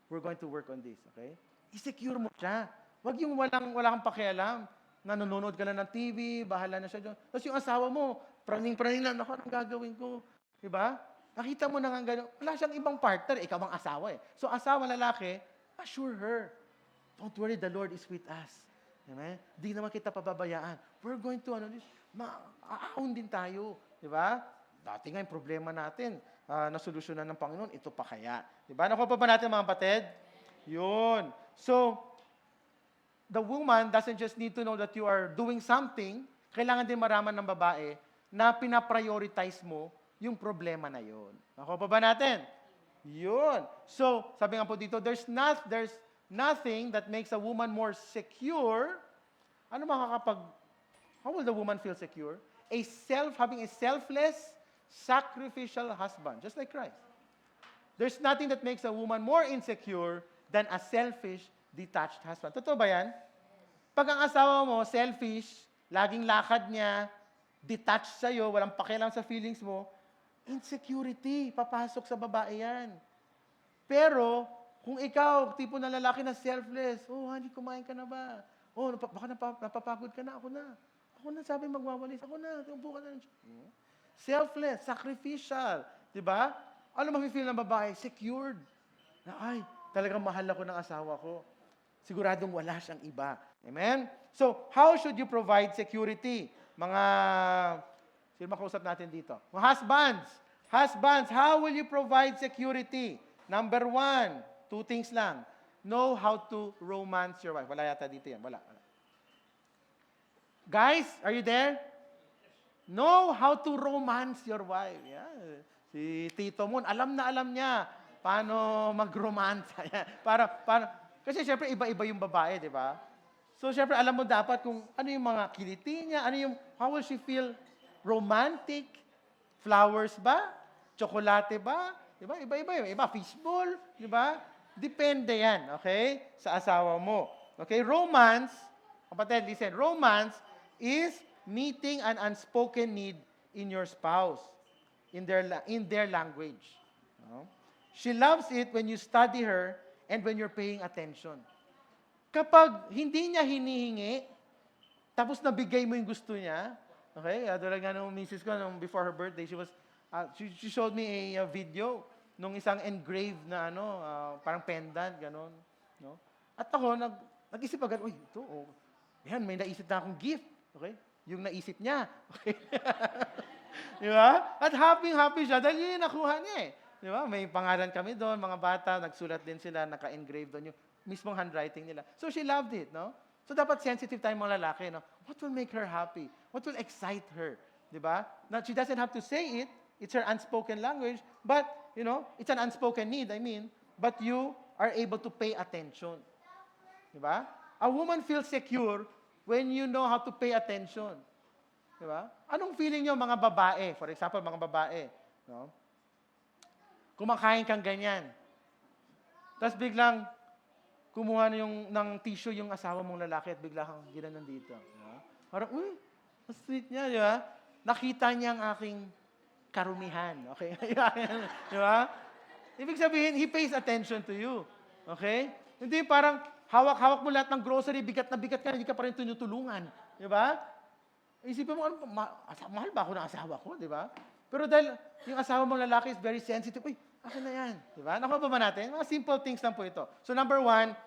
We're going to work on this, okay? I-secure mo siya. Huwag yung wala kang pakialam. Nanonood ka na ng TV, bahala na siya doon. Tapos yung asawa mo, praning-praning lang, anong gagawin ko? Diba? Nakita mo na nga gano'n. Wala siyang ibang partner, ikaw ang asawa eh. So asawa, lalaki, assure her. Don't worry, the Lord is with us. Amen? Di naman kita pababayaan. We're going to, aahon din tayo. Diba? Dati nga yung problema natin, nasolusyonan ng Panginoon, ito pa kaya. Diba? Nakuha pa ba natin mga kapatid? Yun. So, the woman doesn't just need to know that you are doing something, kailangan din maraman ng babae na pinaprioritize mo yung problema na yun. Nakuha pa ba natin? Yun. So, sabi nga po dito, there's nothing that makes a woman more secure. How will the woman feel secure? Having a selfless, sacrificial husband, just like Christ. There's nothing that makes a woman more insecure than a selfish, detached husband. Totoo ba yan? Pag ang asawa mo, selfish, laging lakad niya, detached sa'yo, walang pakialam sa feelings mo, insecurity, papasok sa babae yan. Pero, kung ikaw, tipo na lalaki na selfless, honey, kumain ka na ba? Baka napapagod ka na, ako na. Ako na, sabi magwawalis, ako na, tumpo ka na. Selfless, sacrificial, di ba? Ano mafe-feel ng babae? Secured. Na, talagang mahal ako ng asawa ko. Siguradong wala siyang iba. Amen? So, how should you provide security? Sino makausap natin dito? Mga husbands, how will you provide security? Number 1, 2 things lang. Know how to romance your wife. Wala yata dito yan. Wala. Guys, are you there? Know how to romance your wife. Yeah. Si Tito Mon, alam na alam niya paano mag-romance. Kasi syempre iba-iba yung babae, di ba? So syempre alam mo dapat kung ano yung mga kiliti niya, how will she feel romantic? Flowers ba? Tsokolate ba? Di ba? Iba-iba yun. Iba, fishball, di ba? Depende yan, okay? Sa asawa mo. Okay, romance, kapatid, listen, romance is meeting an unspoken need in your spouse, in their language. No? She loves it when you study her and when you're paying attention. Kapag hindi niya hinihingi, tapos nabigay mo yung gusto niya, okay? Tulad nga nung misis ko, before her birthday, she showed me a video nung isang engraved na parang pendant, ganon. No? At ako, nag-isip agad, yan, may naisip na akong gift. Okay? Yung naisip niya. Okay? Di ba? At happy siya dahil yun yung nakuha niya eh. Di ba? May pangalan kami doon, mga bata, nagsulat din sila, naka-engrave doon yung mismong handwriting nila. So she loved it, no? So dapat sensitive tayo mga lalaki, no? What will make her happy? What will excite her? Di ba? Now, she doesn't have to say it. It's her unspoken language. But, it's an unspoken need, but you are able to pay attention. Di ba? A woman feels secure when you know how to pay attention. Di ba? Anong feeling nyo mga babae? For example, mga babae. No? Kumakain kang ganyan. Tapos biglang kumuha ng tissue yung asawa mong lalaki at bigla kang ginanon dito. No? Parang, ang sweet niya, di ba? Nakita niya ang aking karumihan. Okay? Di ba? Ibig sabihin, he pays attention to you. Okay? Hindi parang hawak-hawak mo lahat ng grocery, bigat na bigat ka, hindi ka pa rin tinutulungan. Di ba? Isipin mo, mahal ba ako ng asawa ko? Di ba? Pero dahil yung asawa mong lalaki is very sensitive, uy, akin na yan. Diba? Nakuha ba natin? Mga simple things lang po ito. So number 1,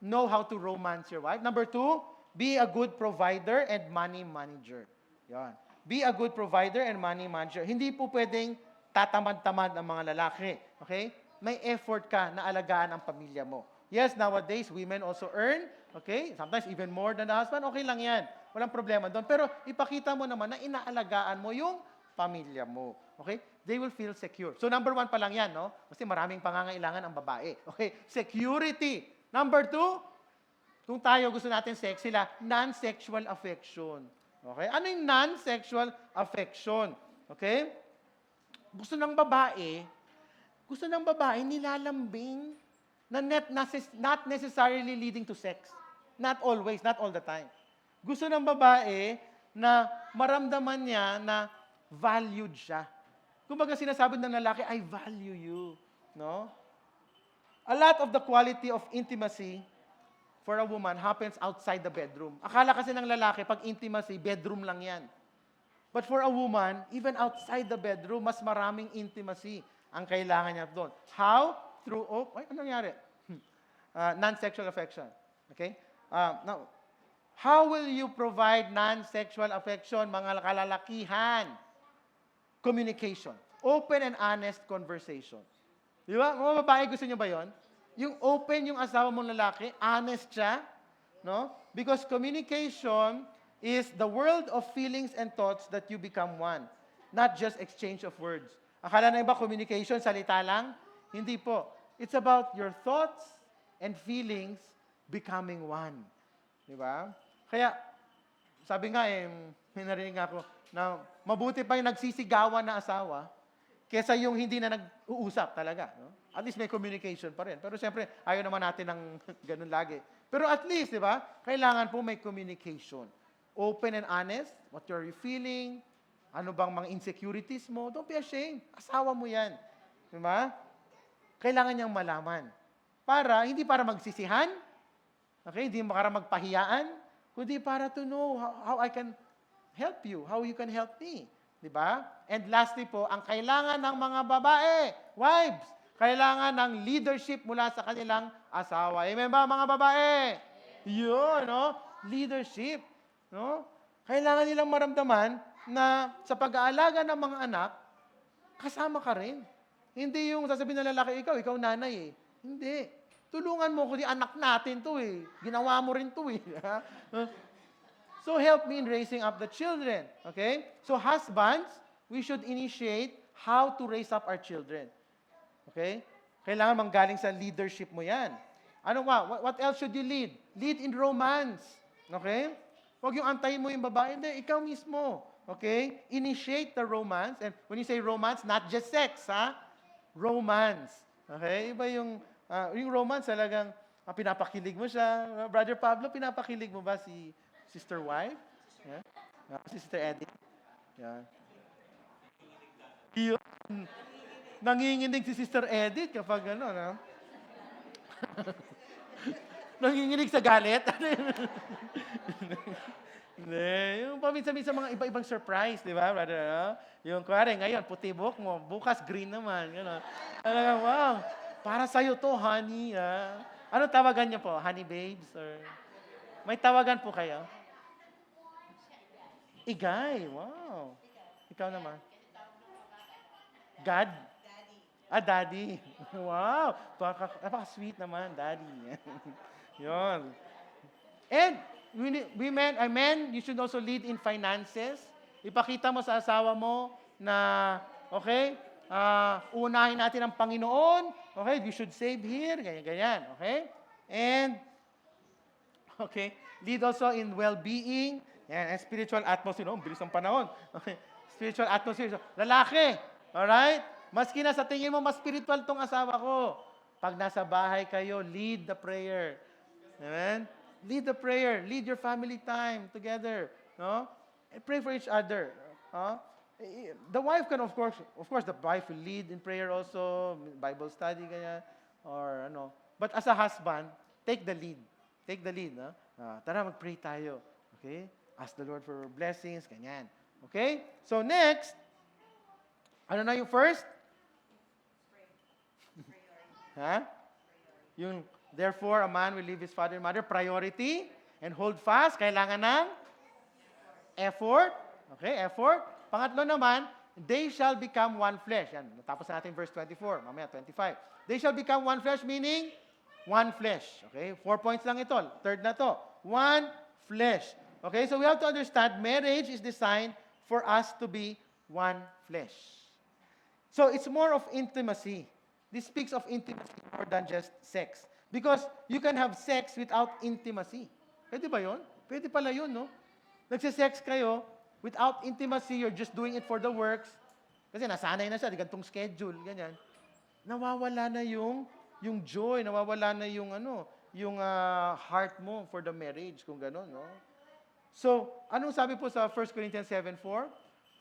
know how to romance your wife. Number 2, be a good provider and money manager. Yan. Be a good provider and money manager. Hindi po pwedeng tatamad-tamad ang mga lalaki. Okay? May effort ka na alagaan ang pamilya mo. Yes, nowadays, women also earn, okay? Sometimes even more than the husband. Okay lang yan. Walang problema doon. Pero ipakita mo naman na inaalagaan mo yung pamilya mo. Okay? They will feel secure. So number 1 pa lang yan, no? Kasi maraming pangangailangan ang babae. Okay? Security. Number 2, kung tayo gusto natin sexy sila, non-sexual affection. Okay? Ano yung non-sexual affection? Okay? Gusto ng babae nilalambing na not necessarily leading to sex. Not always, not all the time. Gusto ng babae na maramdaman niya na valued siya. Kumbaga sinasabi ng lalaki, I value you. No? A lot of the quality of intimacy for a woman happens outside the bedroom. Akala kasi ng lalaki, pag intimacy, bedroom lang yan. But for a woman, even outside the bedroom, mas maraming intimacy ang kailangan niya doon. How? Through, ano nangyari? Non-sexual affection. Okay? Now, how will you provide non-sexual affection, mga kalalakihan? Communication. Open and honest conversation. Di ba? Mga babae, gusto niyo ba yon? Yung open yung asawa mong lalaki, honest siya, no? Because communication is the world of feelings and thoughts that you become one. Not just exchange of words. Akala na iba, communication, salita lang? Hindi po. It's about your thoughts and feelings becoming one. Di ba? Kaya, sabi nga may narinig ako, na mabuti pa yung nagsisigawan na asawa kesa yung hindi na nag-uusap talaga. No? At least may communication pa rin. Pero siyempre, ayaw naman natin ng ganun lagi. Pero at least, di ba, kailangan po may communication. Open and honest, what you're feeling, ano bang mga insecurities mo, don't be ashamed. Asawa mo yan. Di ba? Kailangan niyang malaman. Hindi para magsisihan, okay, hindi para magpahiyaan, kundi para to know how I can help you, how you can help me. Di ba? And lastly po, ang kailangan ng mga babae, wives, kailangan ng leadership mula sa kanilang asawa. Amen ba, mga babae? Yun, no? Leadership. No? Kailangan nilang maramdaman na sa pag-aalaga ng mga anak, kasama ka rin. Hindi yung sasabihin ng lalaki, ikaw nanay eh. Hindi. Tulungan mo, kundi anak natin to eh. Ginawa mo rin to eh. So help me in raising up the children. Okay? So husbands, we should initiate how to raise up our children. Okay? Kailangan manggaling sa leadership mo yan. Ano ba? What else should you lead? Lead in romance. Okay? Huwag yung antayin mo yung babae. Hindi, ikaw mismo. Okay? Initiate the romance. And when you say romance, not just sex, ha? Romance. Okay? Iba yung romance, talagang pinapakilig mo siya. Brother Pablo, pinapakilig mo ba si Sister Wife? Yeah? Si Sister Eddie? Yeah. Yun. Nanginginig si Sister Edith kapag ano, no? Nanginginig sa galit? Hindi. Yung paminsan-minsan mga iba-ibang surprise, di ba, brother? No? Yung kuwari, ngayon, puti buhok mo, bukas green naman. Gano'n. Talagang, wow, para sa'yo to, honey. Ano tawagan niyo po? Honey babes? Or may tawagan po kayo? Igay. Wow. Ikaw naman? God? Daddy. Wow. Napaka-sweet naman, daddy. Yun. And, men, you should also lead in finances. Ipakita mo sa asawa mo na, okay, unahin natin ang Panginoon. Okay, you should save here. Ganyan. Okay? And, okay, lead also in well-being. Yan, and spiritual atmosphere. Ang bilis ng panahon. Okay. Spiritual atmosphere. Lalaki. Alright? Maski na sa tingin mo, mas spiritual tong asawa ko. Pag nasa bahay kayo, lead the prayer. Amen? Lead the prayer. Lead your family time together. No? And pray for each other. The wife can, of course, the wife will lead in prayer also, Bible study, ganyan, or ano. But as a husband, take the lead. Take the lead. No? Tara, mag-pray tayo. Okay? Ask the Lord for blessings, ganyan. Okay? So next, Ano na yung first? Ha? Yung, therefore, a man will leave his father and mother, priority, and hold fast, kailangan ng effort. Okay, effort. Pangatlo naman, they shall become one flesh. Yan, natapos na natin verse 24, mamaya 25. They shall become one flesh, meaning one flesh. Okay, 4 points lang ito. Third na to. One flesh. Okay, so we have to understand, marriage is designed for us to be one flesh. So it's more of intimacy. This speaks of intimacy more than just sex. Because you can have sex without intimacy. Pwede ba yun? Pwede pala yun, no? Nagsisex kayo, without intimacy, you're just doing it for the works. Kasi nasanay na siya, gantong schedule, ganyan. Nawawala na yung joy, nawawala na yung heart mo for the marriage, kung gano'n, no? So, anong sabi po sa 1 Corinthians 7:4?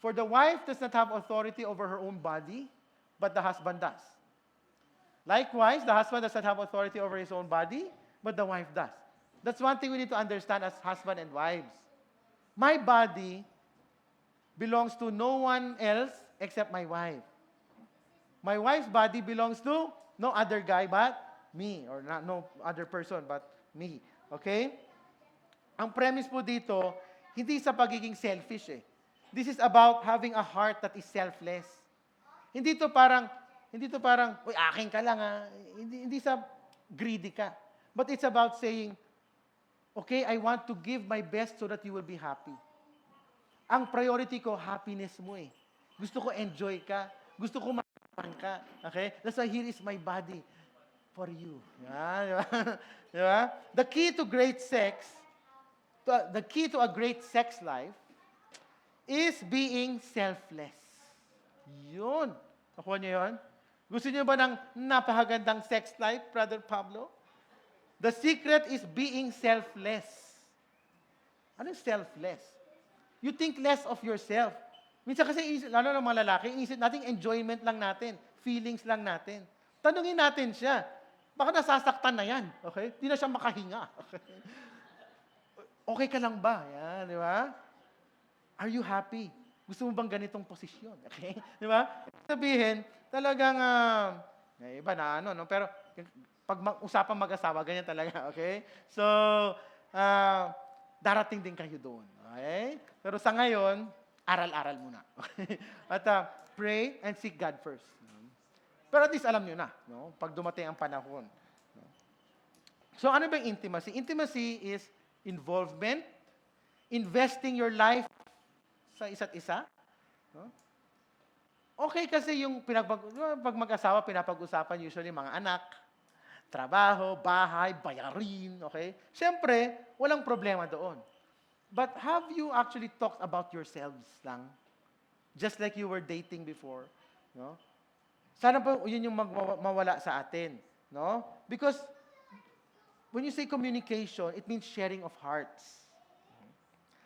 For the wife does not have authority over her own body, but the husband does. Likewise, the husband does not have authority over his own body, but the wife does. That's one thing we need to understand as husband and wives. My body belongs to no one else except my wife. My wife's body belongs to no other guy but me, or not, no other person but me. Okay? Ang premise po dito, hindi sa pagiging selfish eh. This is about having a heart that is selfless. Hindi to parang, uy, akin ka lang ha. Hindi sa greedy ka. But it's about saying, okay, I want to give my best so that you will be happy. Ang priority ko, happiness mo eh. Gusto ko enjoy ka. Gusto ko makapan ka. Okay? That's why here is my body for you. Yeah, di ba? Di ba? The key to a great sex life is being selfless. Yun. Nakuha niyo yun? Gusto niyo ba ng napakagandang sex life, Brother Pablo? The secret is being selfless. Ano yung selfless? You think less of yourself. Minsan kasi, lalo ng mga lalaki, inisip natin enjoyment lang natin, feelings lang natin. Tanungin natin siya, baka nasasaktan na yan, okay? Hindi na siya makahinga. Okay, okay ka lang ba? Yan, di ba? Are you happy? Gusto mo bang ganitong posisyon? Okay? Di ba? Sabihin, talagang, iba na no? Pero, pag usapang mag-asawa, ganyan talaga, okay? So, darating din kayo doon, okay? Pero sa ngayon, aral-aral muna. Okay? At pray and seek God first. Pero at least alam nyo na, no? Pag dumating ang panahon. No? So, ano ba yung intimacy? Intimacy is involvement, investing your life sa isa't isa. No? Okay kasi yung pag mag-asawa, pinapag-usapan usually mga anak, trabaho, bahay, bayarin, okay? Siyempre, walang problema doon. But have you actually talked about yourselves lang? Just like you were dating before, no? Sana po yun yung mawala sa atin, no? Because when you say communication, it means sharing of hearts.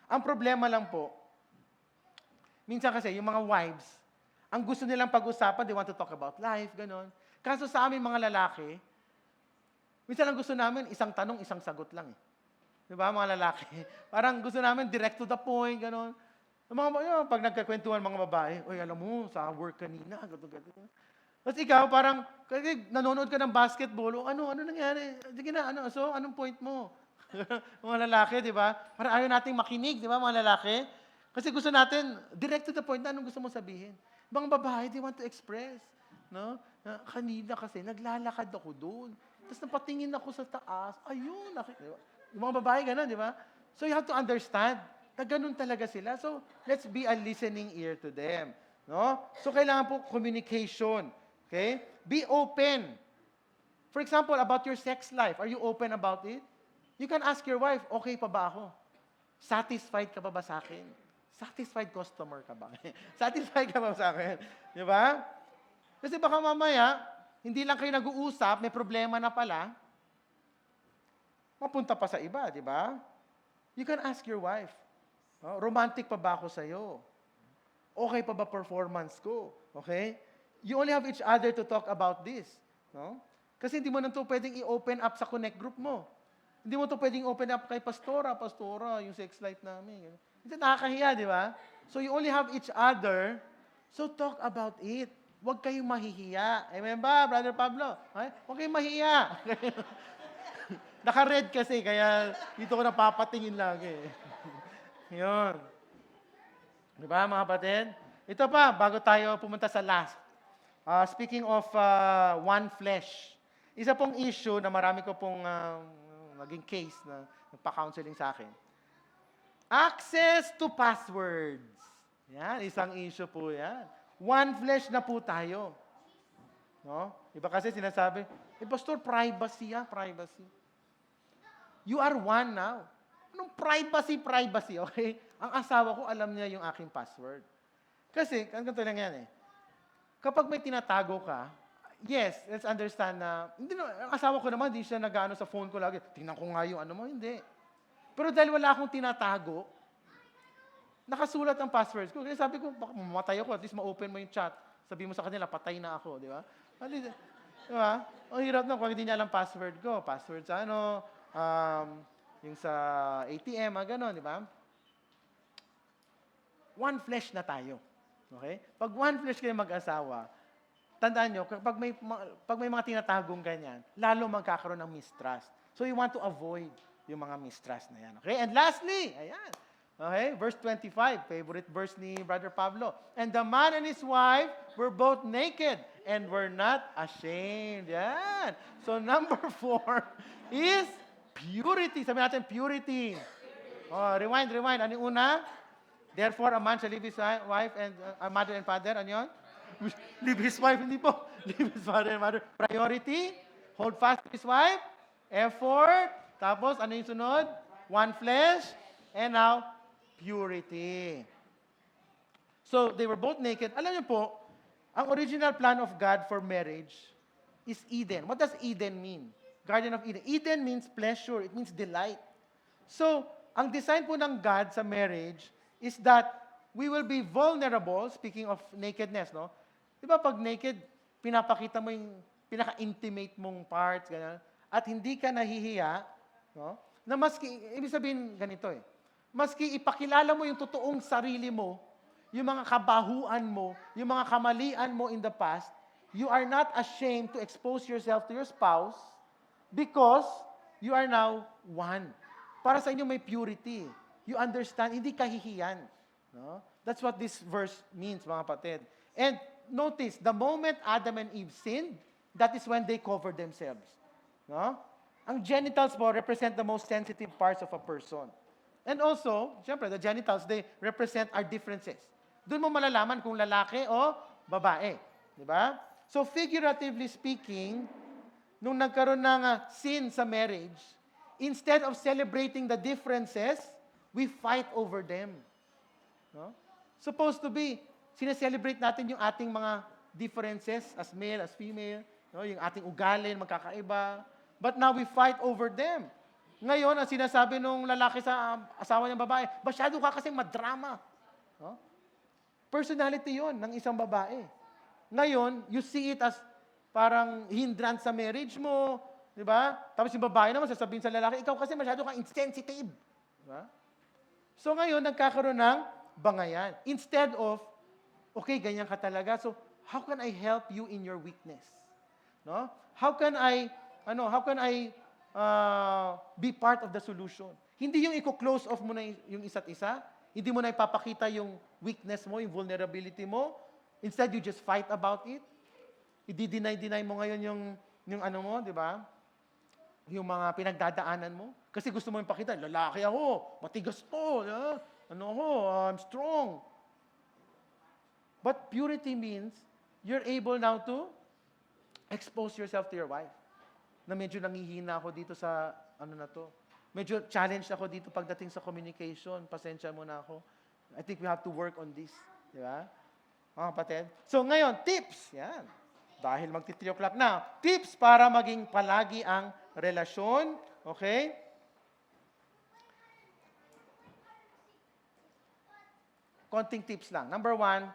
Ang problema lang po, minsan kasi yung mga wives, ang gusto nilang pag-usapan, they want to talk about life, ganon. Kaso sa amin mga lalaki, minsan ang gusto namin, isang tanong, isang sagot lang eh. Di ba, mga lalaki? Parang gusto namin direct to the point, gano'n. Pag nagkakwentuhan mga babae, oy, alam mo, sa work kanina, gano'n. Tapos ikaw, parang, kasi nanonood ka ng basketball, ano nangyari? Sige na, so, anong point mo? Mga lalaki, di ba? Parang ayaw nating makinig, di ba, mga lalaki? Kasi gusto natin, direct to the point, anong gusto mo sabihin? Ibang babae, they want to express. No? Kanina kasi, naglalakad ako doon. Tapos napatingin ako sa taas, ayun, yung mga babae, gano'n, di ba? So you have to understand na gano'n talaga sila. So let's be a listening ear to them. No? So kailangan po communication. Okay? Be open. For example, about your sex life. Are you open about it? You can ask your wife, okay pa ba ako? Satisfied ka ba sa akin? Satisfied customer ka ba? Satisfied ka ba sa akin? Di ba? Kasi baka mamaya, hindi lang kayo nag-uusap, may problema na pala, mapunta pa sa iba, di ba? You can ask your wife, romantic pa ba ako sa'yo? Okay pa ba performance ko? Okay? You only have each other to talk about this. No? Kasi hindi mo na ito pwedeng i-open up sa connect group mo. Hindi mo ito pwedeng open up kay pastora, yung sex life namin. Hindi nakakahiya, di ba? So you only have each other So talk about it. Huwag kayong mahihiya. Amen ba, Brother Pablo? Okay? Huwag kayong mahihiya. Naka-red kasi, kaya dito ko napapatingin lagi. Yun. Di ba, mga kapatid? Ito pa, bago tayo pumunta sa last. Speaking of one flesh, isa pong issue na marami ko pong naging case na nagpa-counseling sa akin. Access to passwords. Yan, isang issue po yan. One flesh na po tayo. No? Iba kasi sinasabi, Pastor, privacy privacy. You are one now. Anong privacy, okay? Ang asawa ko, alam niya yung aking password. Kasi, ganito lang yan Kapag may tinatago ka, yes, let's understand na, hindi na, ang asawa ko naman, hindi siya nag-ano sa phone ko lagi, tingnan ko nga yung ano mo, hindi. Pero dahil wala akong tinatago, nakasulat ang passwords ko. Kaya sabi ko, baka mamatay ako, at least ma-open mo yung chat. Sabi mo sa kanila, patay na ako, di ba? Di ba? Ang hirap na kung hindi niya alam password ko. Password sa yung sa ATM, gano'n, di ba? One flesh na tayo. Okay? Pag one flesh kayo mag-asawa, tandaan nyo, pag may mga tinatagong ganyan, lalo magkakaroon ng mistrust. So you want to avoid yung mga mistrust na yan. Okay? And lastly, ayan. Okay? Verse 25, favorite verse ni Brother Pablo. And the man and his wife were both naked and were not ashamed. Yan. So number 4 is purity. Sabi natin, purity. Rewind. Ano yung una? Therefore, a man shall leave his wife and mother and father. Ano yun? Leave his wife, hindi po. Leave his father and mother. Priority, hold fast to his wife. Effort. Tapos, ano yung sunod? One flesh. And now, purity. So, they were both naked. Alam niyo po, ang original plan of God for marriage is Eden. What does Eden mean? Garden of Eden. Eden means pleasure. It means delight. So, ang design po ng God sa marriage is that we will be vulnerable, speaking of nakedness, no? Di ba pag naked, pinapakita mo yung pinaka-intimate mong parts, ganyan, at hindi ka nahihiya, no? Na maski, ibig sabihin ganito maski ipakilala mo yung totoong sarili mo, yung mga kabahuan mo, yung mga kamalian mo in the past, you are not ashamed to expose yourself to your spouse because you are now one. Para sa inyo may purity. You understand, hindi kahihiyan. No? That's what this verse means, mga kapatid. And notice, the moment Adam and Eve sinned, that is when they covered themselves. No? Ang genitals po represent the most sensitive parts of a person. And also, syempre, the genitals, they represent our differences. Doon mo malalaman kung lalaki o babae. Di ba? So, figuratively speaking, nung nagkaroon ng sin sa marriage, instead of celebrating the differences, we fight over them. No? Supposed to be, sineselebrate natin yung ating mga differences as male, as female, no? Yung ating ugalin, magkakaiba. But now we fight over them. Ngayon, ang sinasabi nung lalaki sa asawa niyang babae, masyado ka kasing madrama. No? Personality yon ng isang babae. Ngayon, you see it as parang hindrance sa marriage mo, di ba? Tapos yung babae naman sasabihin sa lalaki, ikaw kasi masyado kang insensitive. Di ba? So ngayon, nagkakaroon ng bangayan. Instead of, okay, ganyan ka talaga. So, how can I help you in your weakness? No? How can I be part of the solution? Hindi yung i-close off mo na yung isa't isa. Hindi mo na ipapakita yung weakness mo, yung vulnerability mo. Instead, you just fight about it. I-deny mo ngayon yung ano mo, di ba? Yung mga pinagdadaanan mo. Kasi gusto mo ipakita, lalaki ako, matigas to, I'm strong. But purity means, you're able now to expose yourself to your wife. Na medyo nangihina ako dito sa, medyo challenged ako dito pagdating sa communication, pasensya mo na ako. I think we have to work on this. Di ba? Mga kapatid. So ngayon, tips. Yan. Dahil magti-3 o'clock na. Tips para maging palagi ang relasyon. Okay? Konting tips lang. Number 1,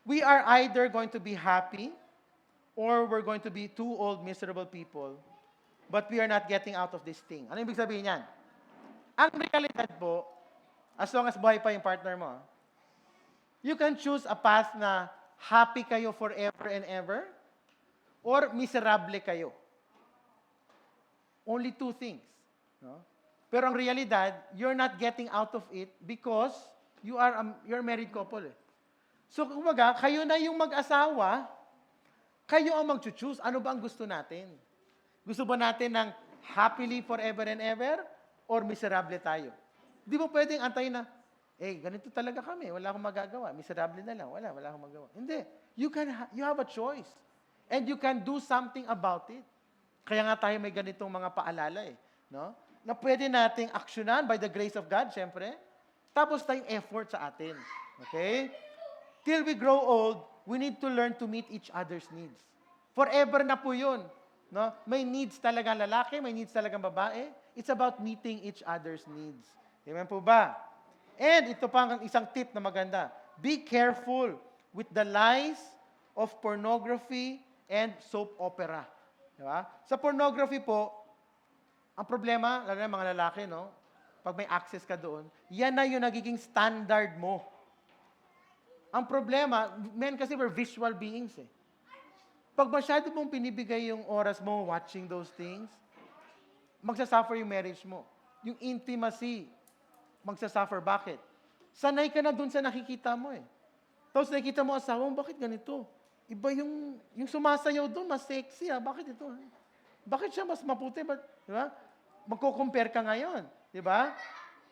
we are either going to be happy or we're going to be two old, miserable people, but we are not getting out of this thing. Ano ibig sabihin yan? Ang realidad po, as long as buhay pa yung partner mo, You can choose a path na happy kayo forever and ever or miserable kayo. Only two things. No? Pero ang realidad, you're not getting out of it because you're a married couple. So, kumbaga, kayo na yung mag-asawa, kayo ang mag-choose. Ano ba ang gusto natin? Gusto ba natin ng happily forever and ever or miserable tayo? Di mo pwedeng antayin na, ganito talaga kami, wala akong magagawa, miserable na lang, wala akong magawa. Hindi. You have a choice. And you can do something about it. Kaya nga tayo may ganitong mga paalala no? Na pwede nating aksyonan by the grace of God, syempre. Tapos tayong effort sa atin. Okay? Till we grow old, we need to learn to meet each other's needs. Forever na po yun. No? May needs talagang lalaki, may needs talagang babae. It's about meeting each other's needs. Amen po ba? And ito pa ang isang tip na maganda. Be careful with the lies of pornography and soap opera. Diba? Sa pornography po, ang problema, lalo na mga lalaki, no? Pag may access ka doon, yan na yung nagiging standard mo. Ang problema, men kasi we're visual beings Pag masyado mong pinibigay yung oras mo watching those things, magsasuffer yung marriage mo. Yung intimacy, magsasuffer. Bakit? Sanay ka na dun sa nakikita mo Tapos nakikita mo asawa mo, bakit ganito? Iba yung sumasayaw doon, mas sexy Bakit ito? Bakit siya mas maputi? Di ba? Magko-compare ka ngayon. Di ba?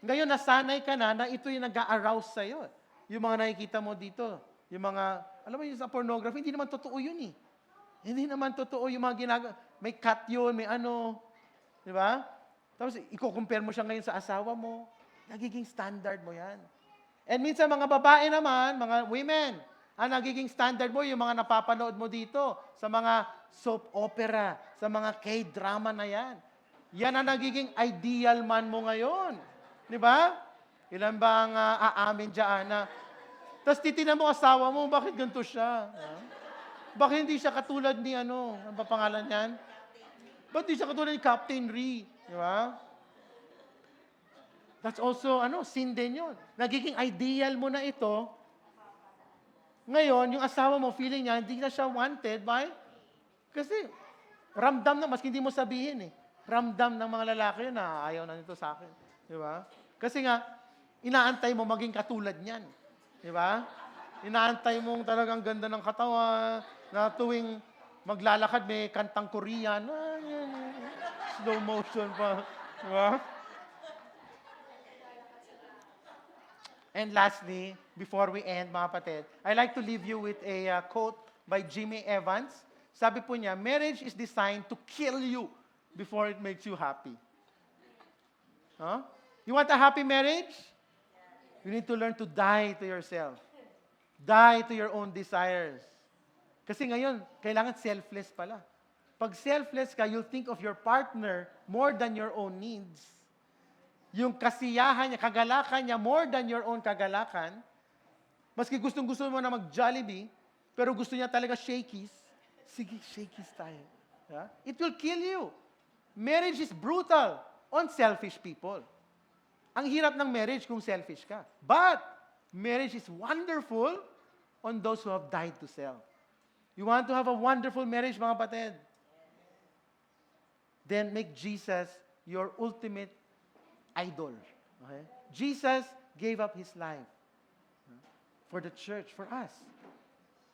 Ngayon, nasanay ka na ito yung nag-arouse sa'yo. Yung mga nakikita mo dito. Yung mga, alam mo yung sa pornography, hindi naman totoo yun Hindi naman totoo yung mga ginagawa. May cut yun, may ano. Di ba? Tapos, i-compare mo siya ngayon sa asawa mo. Nagiging standard mo yan. And minsan, mga babae naman, mga women, ang nagiging standard mo, yung mga napapanood mo dito, sa mga soap opera, sa mga K-drama na yan. Yan ang nagiging ideal man mo ngayon. Di ba? Ilan ba ang aamin dyan na, tapos titinan mo asawa mo, bakit ganito siya? Bakit hindi siya katulad ni ano ba pangalan niyan? Bakit hindi siya katulad ni Captain Ree? Di ba? That's also, sin din yun. Nagiging ideal mo na ito. Ngayon, yung asawa mo, feeling niya, hindi na siya wanted kasi ramdam na, maski hindi mo sabihin ramdam ng mga lalaki na ayaw na nito sa akin. Di ba? Kasi nga, inaantay mo maging katulad niyan. Di ba? Inaantay mong talagang ganda ng katawan, na tuwing maglalakad, may kantang Korean, slow motion pa. Di ba? And lastly, before we end, mga kapatid, I'd like to leave you with a quote by Jimmy Evans. Sabi po niya, marriage is designed to kill you before it makes you happy. Huh? You want a happy marriage? You need to learn to die to yourself. Die to your own desires. Kasi ngayon, kailangan selfless pala. Pag selfless ka, you'll think of your partner more than your own needs. Yung kasiyahan niya, kagalakan niya, more than your own kagalakan. Maski gustong-gusto mo na mag-Jollibee, pero gusto niya talaga shakies, sige, shakies tayo. Yeah? It will kill you. Marriage is brutal on selfish people. Ang hirap ng marriage kung selfish ka. But, marriage is wonderful on those who have died to self. You want to have a wonderful marriage, mga kapatid? Then make Jesus your ultimate idol. Okay? Jesus gave up His life for the church, for us.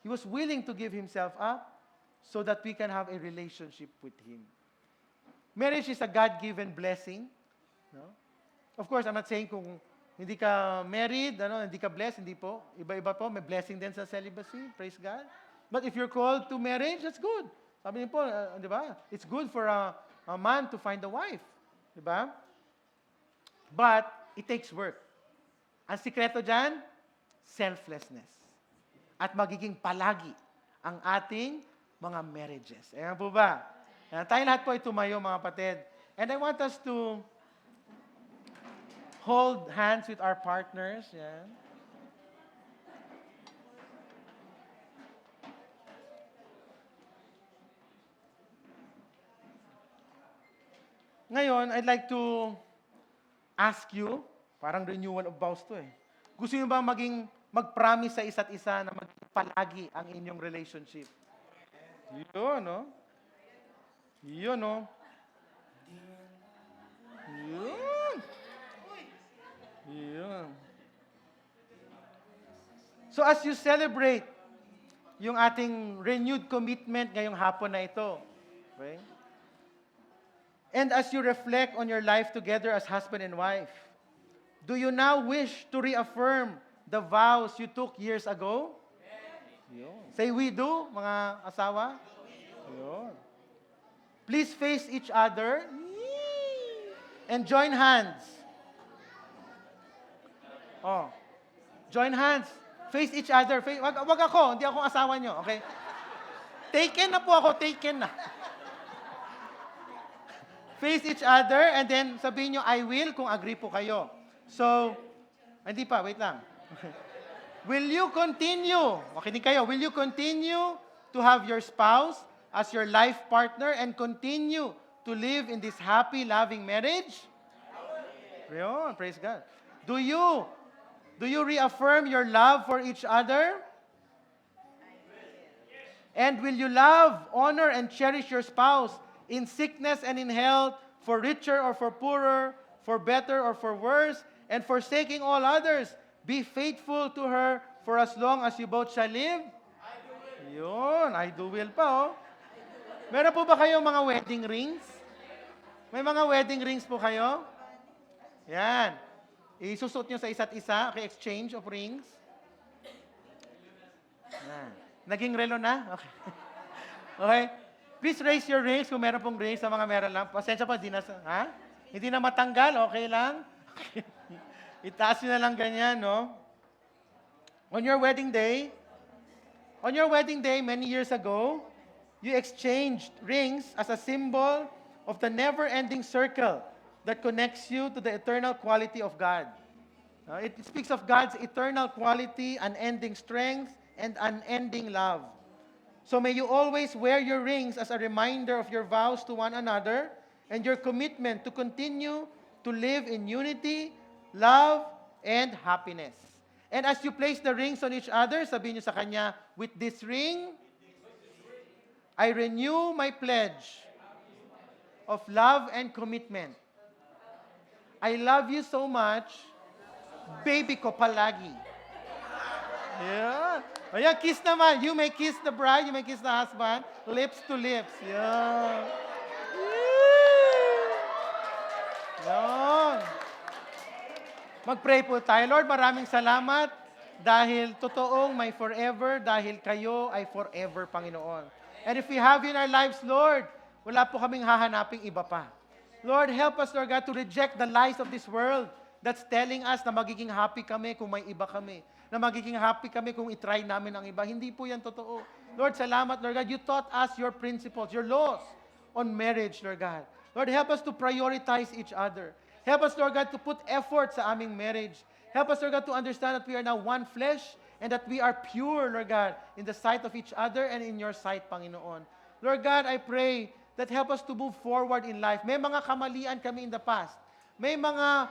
He was willing to give Himself up so that we can have a relationship with Him. Marriage is a God-given blessing. No? Of course, I'm not saying kung hindi ka married, hindi ka blessed, hindi po. Iba-iba po, may blessing din sa celibacy. Praise God. But if you're called to marriage, that's good. Sabi niyo po, di ba? It's good for a man to find a wife. Di ba? But, it takes work. Ang sikreto dyan, selflessness. At magiging palagi ang ating mga marriages. Ayan po ba? Ayan, tayo lahat po ay tumayo, mga kapatid. And I want us to hold hands with our partners. Yan. Ngayon, I'd like to ask you, parang renewal of vows to Gusto niyo ba maging mag-promise sa isa't isa na magpalagi ang inyong relationship. Yun, no? Yun, no? Yun. Yun. So as you celebrate yung ating renewed commitment ngayong hapon na ito, okay? And as you reflect on your life together as husband and wife, do you now wish to reaffirm the vows you took years ago? Yun. Say we do, mga asawa. Yun. Please face each other and join hands. Oh. Join hands. Face each other. Wag ako, hindi ako asawa nyo, okay? Taken na po ako, taken na. Face each other and then sabihin nyo, I will, kung agree po kayo. So, hindi pa, wait lang. Will you continue, makinig kayo, will you continue to have your spouse as your life partner and continue to live in this happy, loving marriage? Yun, praise God. Do you reaffirm your love for each other? And will you love, honor, and cherish your spouse in sickness and in health, for richer or for poorer, for better or for worse, and forsaking all others? Be faithful to her for as long as you both shall live? Yun, I do will pa, oh. Meron po ba kayong mga wedding rings? May mga wedding rings po kayo? Yan. Isusot nyo sa isa't isa, okay, exchange of rings. Yan. Naging relo na? Okay. Okay. Please raise your rings kung meron pong rings sa mga meron lang. Pasensya pa, hindi na matanggal, okay lang? Itaas nyo na lang ganyan, no? On your wedding day, many years ago, you exchanged rings as a symbol of the never-ending circle that connects you to the eternal quality of God. It speaks of God's eternal quality, unending strength, and unending love. So may you always wear your rings as a reminder of your vows to one another and your commitment to continue to live in unity, love, and happiness. And as you place the rings on each other, sabihin niyo sa kanya, with this ring, I renew my pledge of love and commitment. I love you so much, baby ko palagi. Yeah. Ayan, kiss naman. You may kiss the bride, you may kiss the husband. Lips to lips. Yeah. Yan. Mag-pray po tayo. Lord, maraming salamat dahil totoong may forever, dahil kayo ay forever, Panginoon. And if we have in our lives, Lord, wala po kaming hahanaping iba pa. Lord, help us, Lord God, to reject the lies of this world that's telling us na magiging happy kami kung may iba kami. Na magiging happy kami kung itry namin ang iba. Hindi po yan totoo. Lord, salamat, Lord God. You taught us your principles, your laws on marriage, Lord God. Lord, help us to prioritize each other. Help us, Lord God, to put effort sa aming marriage. Help us, Lord God, to understand that we are now one flesh and that we are pure, Lord God, in the sight of each other and in your sight, Panginoon. Lord God, I pray that help us to move forward in life. May mga kamalian kami in the past. May mga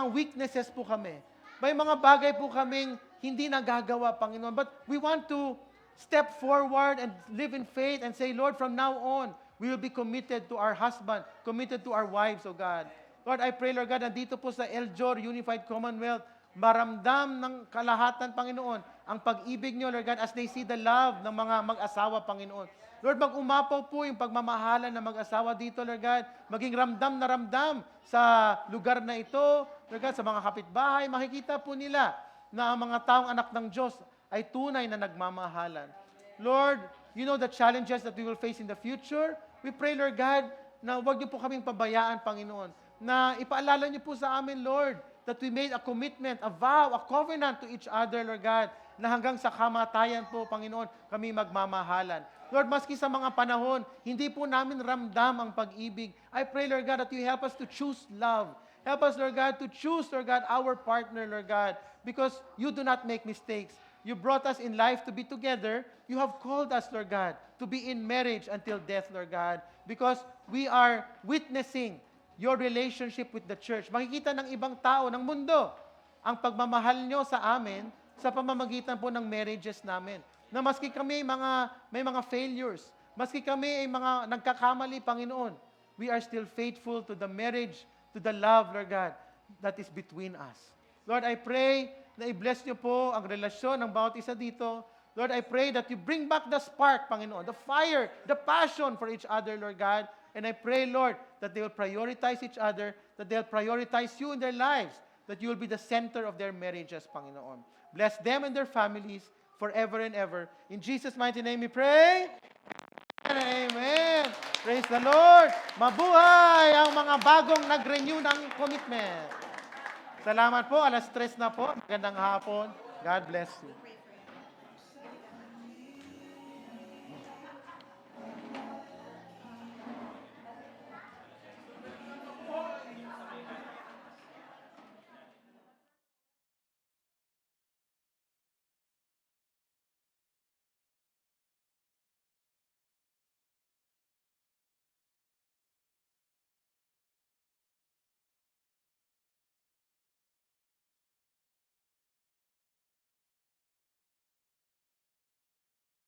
weaknesses po kami. May mga bagay po kaming hindi nagagawa, Panginoon. But we want to step forward and live in faith and say, Lord, from now on, we will be committed to our husband, committed to our wives, O God. Lord, I pray, Lord God, nandito po sa El Jor Unified Commonwealth, maramdam ng kalahatan, Panginoon, ang pag-ibig nyo, Lord God, as they see the love ng mga mag-asawa, Panginoon. Lord, mag-umapaw po yung pagmamahalan ng mag-asawa dito, Lord God. Maging ramdam na ramdam sa lugar na ito, Lord God, sa mga kapitbahay. Makikita po nila na ang mga taong anak ng Diyos ay tunay na nagmamahalan. Lord, you know the challenges that we will face in the future. We pray, Lord God, na huwag niyo po kaming pabayaan, Panginoon, na ipaalala niyo po sa amin, Lord, that we made a commitment, a vow, a covenant to each other, Lord God, na hanggang sa kamatayan po, Panginoon, kami magmamahalan. Lord, maski sa mga panahon, hindi po namin ramdam ang pag-ibig. I pray, Lord God, that you help us to choose love. Help us, Lord God, to choose, Lord God, our partner, Lord God, because you do not make mistakes. You brought us in life to be together. You have called us, Lord God, to be in marriage until death, Lord God, because we are witnessing your relationship with the church. Makikita ng ibang tao, ng mundo, ang pagmamahal nyo sa amin sa pamamagitan po ng marriages namin. Na maski kami may mga failures, maski kami ay mga nagkakamali, Panginoon, we are still faithful to the marriage, to the love, Lord God, that is between us. Lord, I pray na i-bless niyo po ang relasyon ng bawat isa dito. Lord, I pray that you bring back the spark, Panginoon, the fire, the passion for each other, Lord God. And I pray, Lord, that they will prioritize each other, that they'll prioritize you in their lives, that you will be the center of their marriages, Panginoon. Bless them and their families forever and ever. In Jesus' mighty name we pray. Amen. Praise the Lord. Mabuhay ang mga bagong nag-renew ng commitment. Salamat po. 3:00 na po. Magandang hapon. God bless you.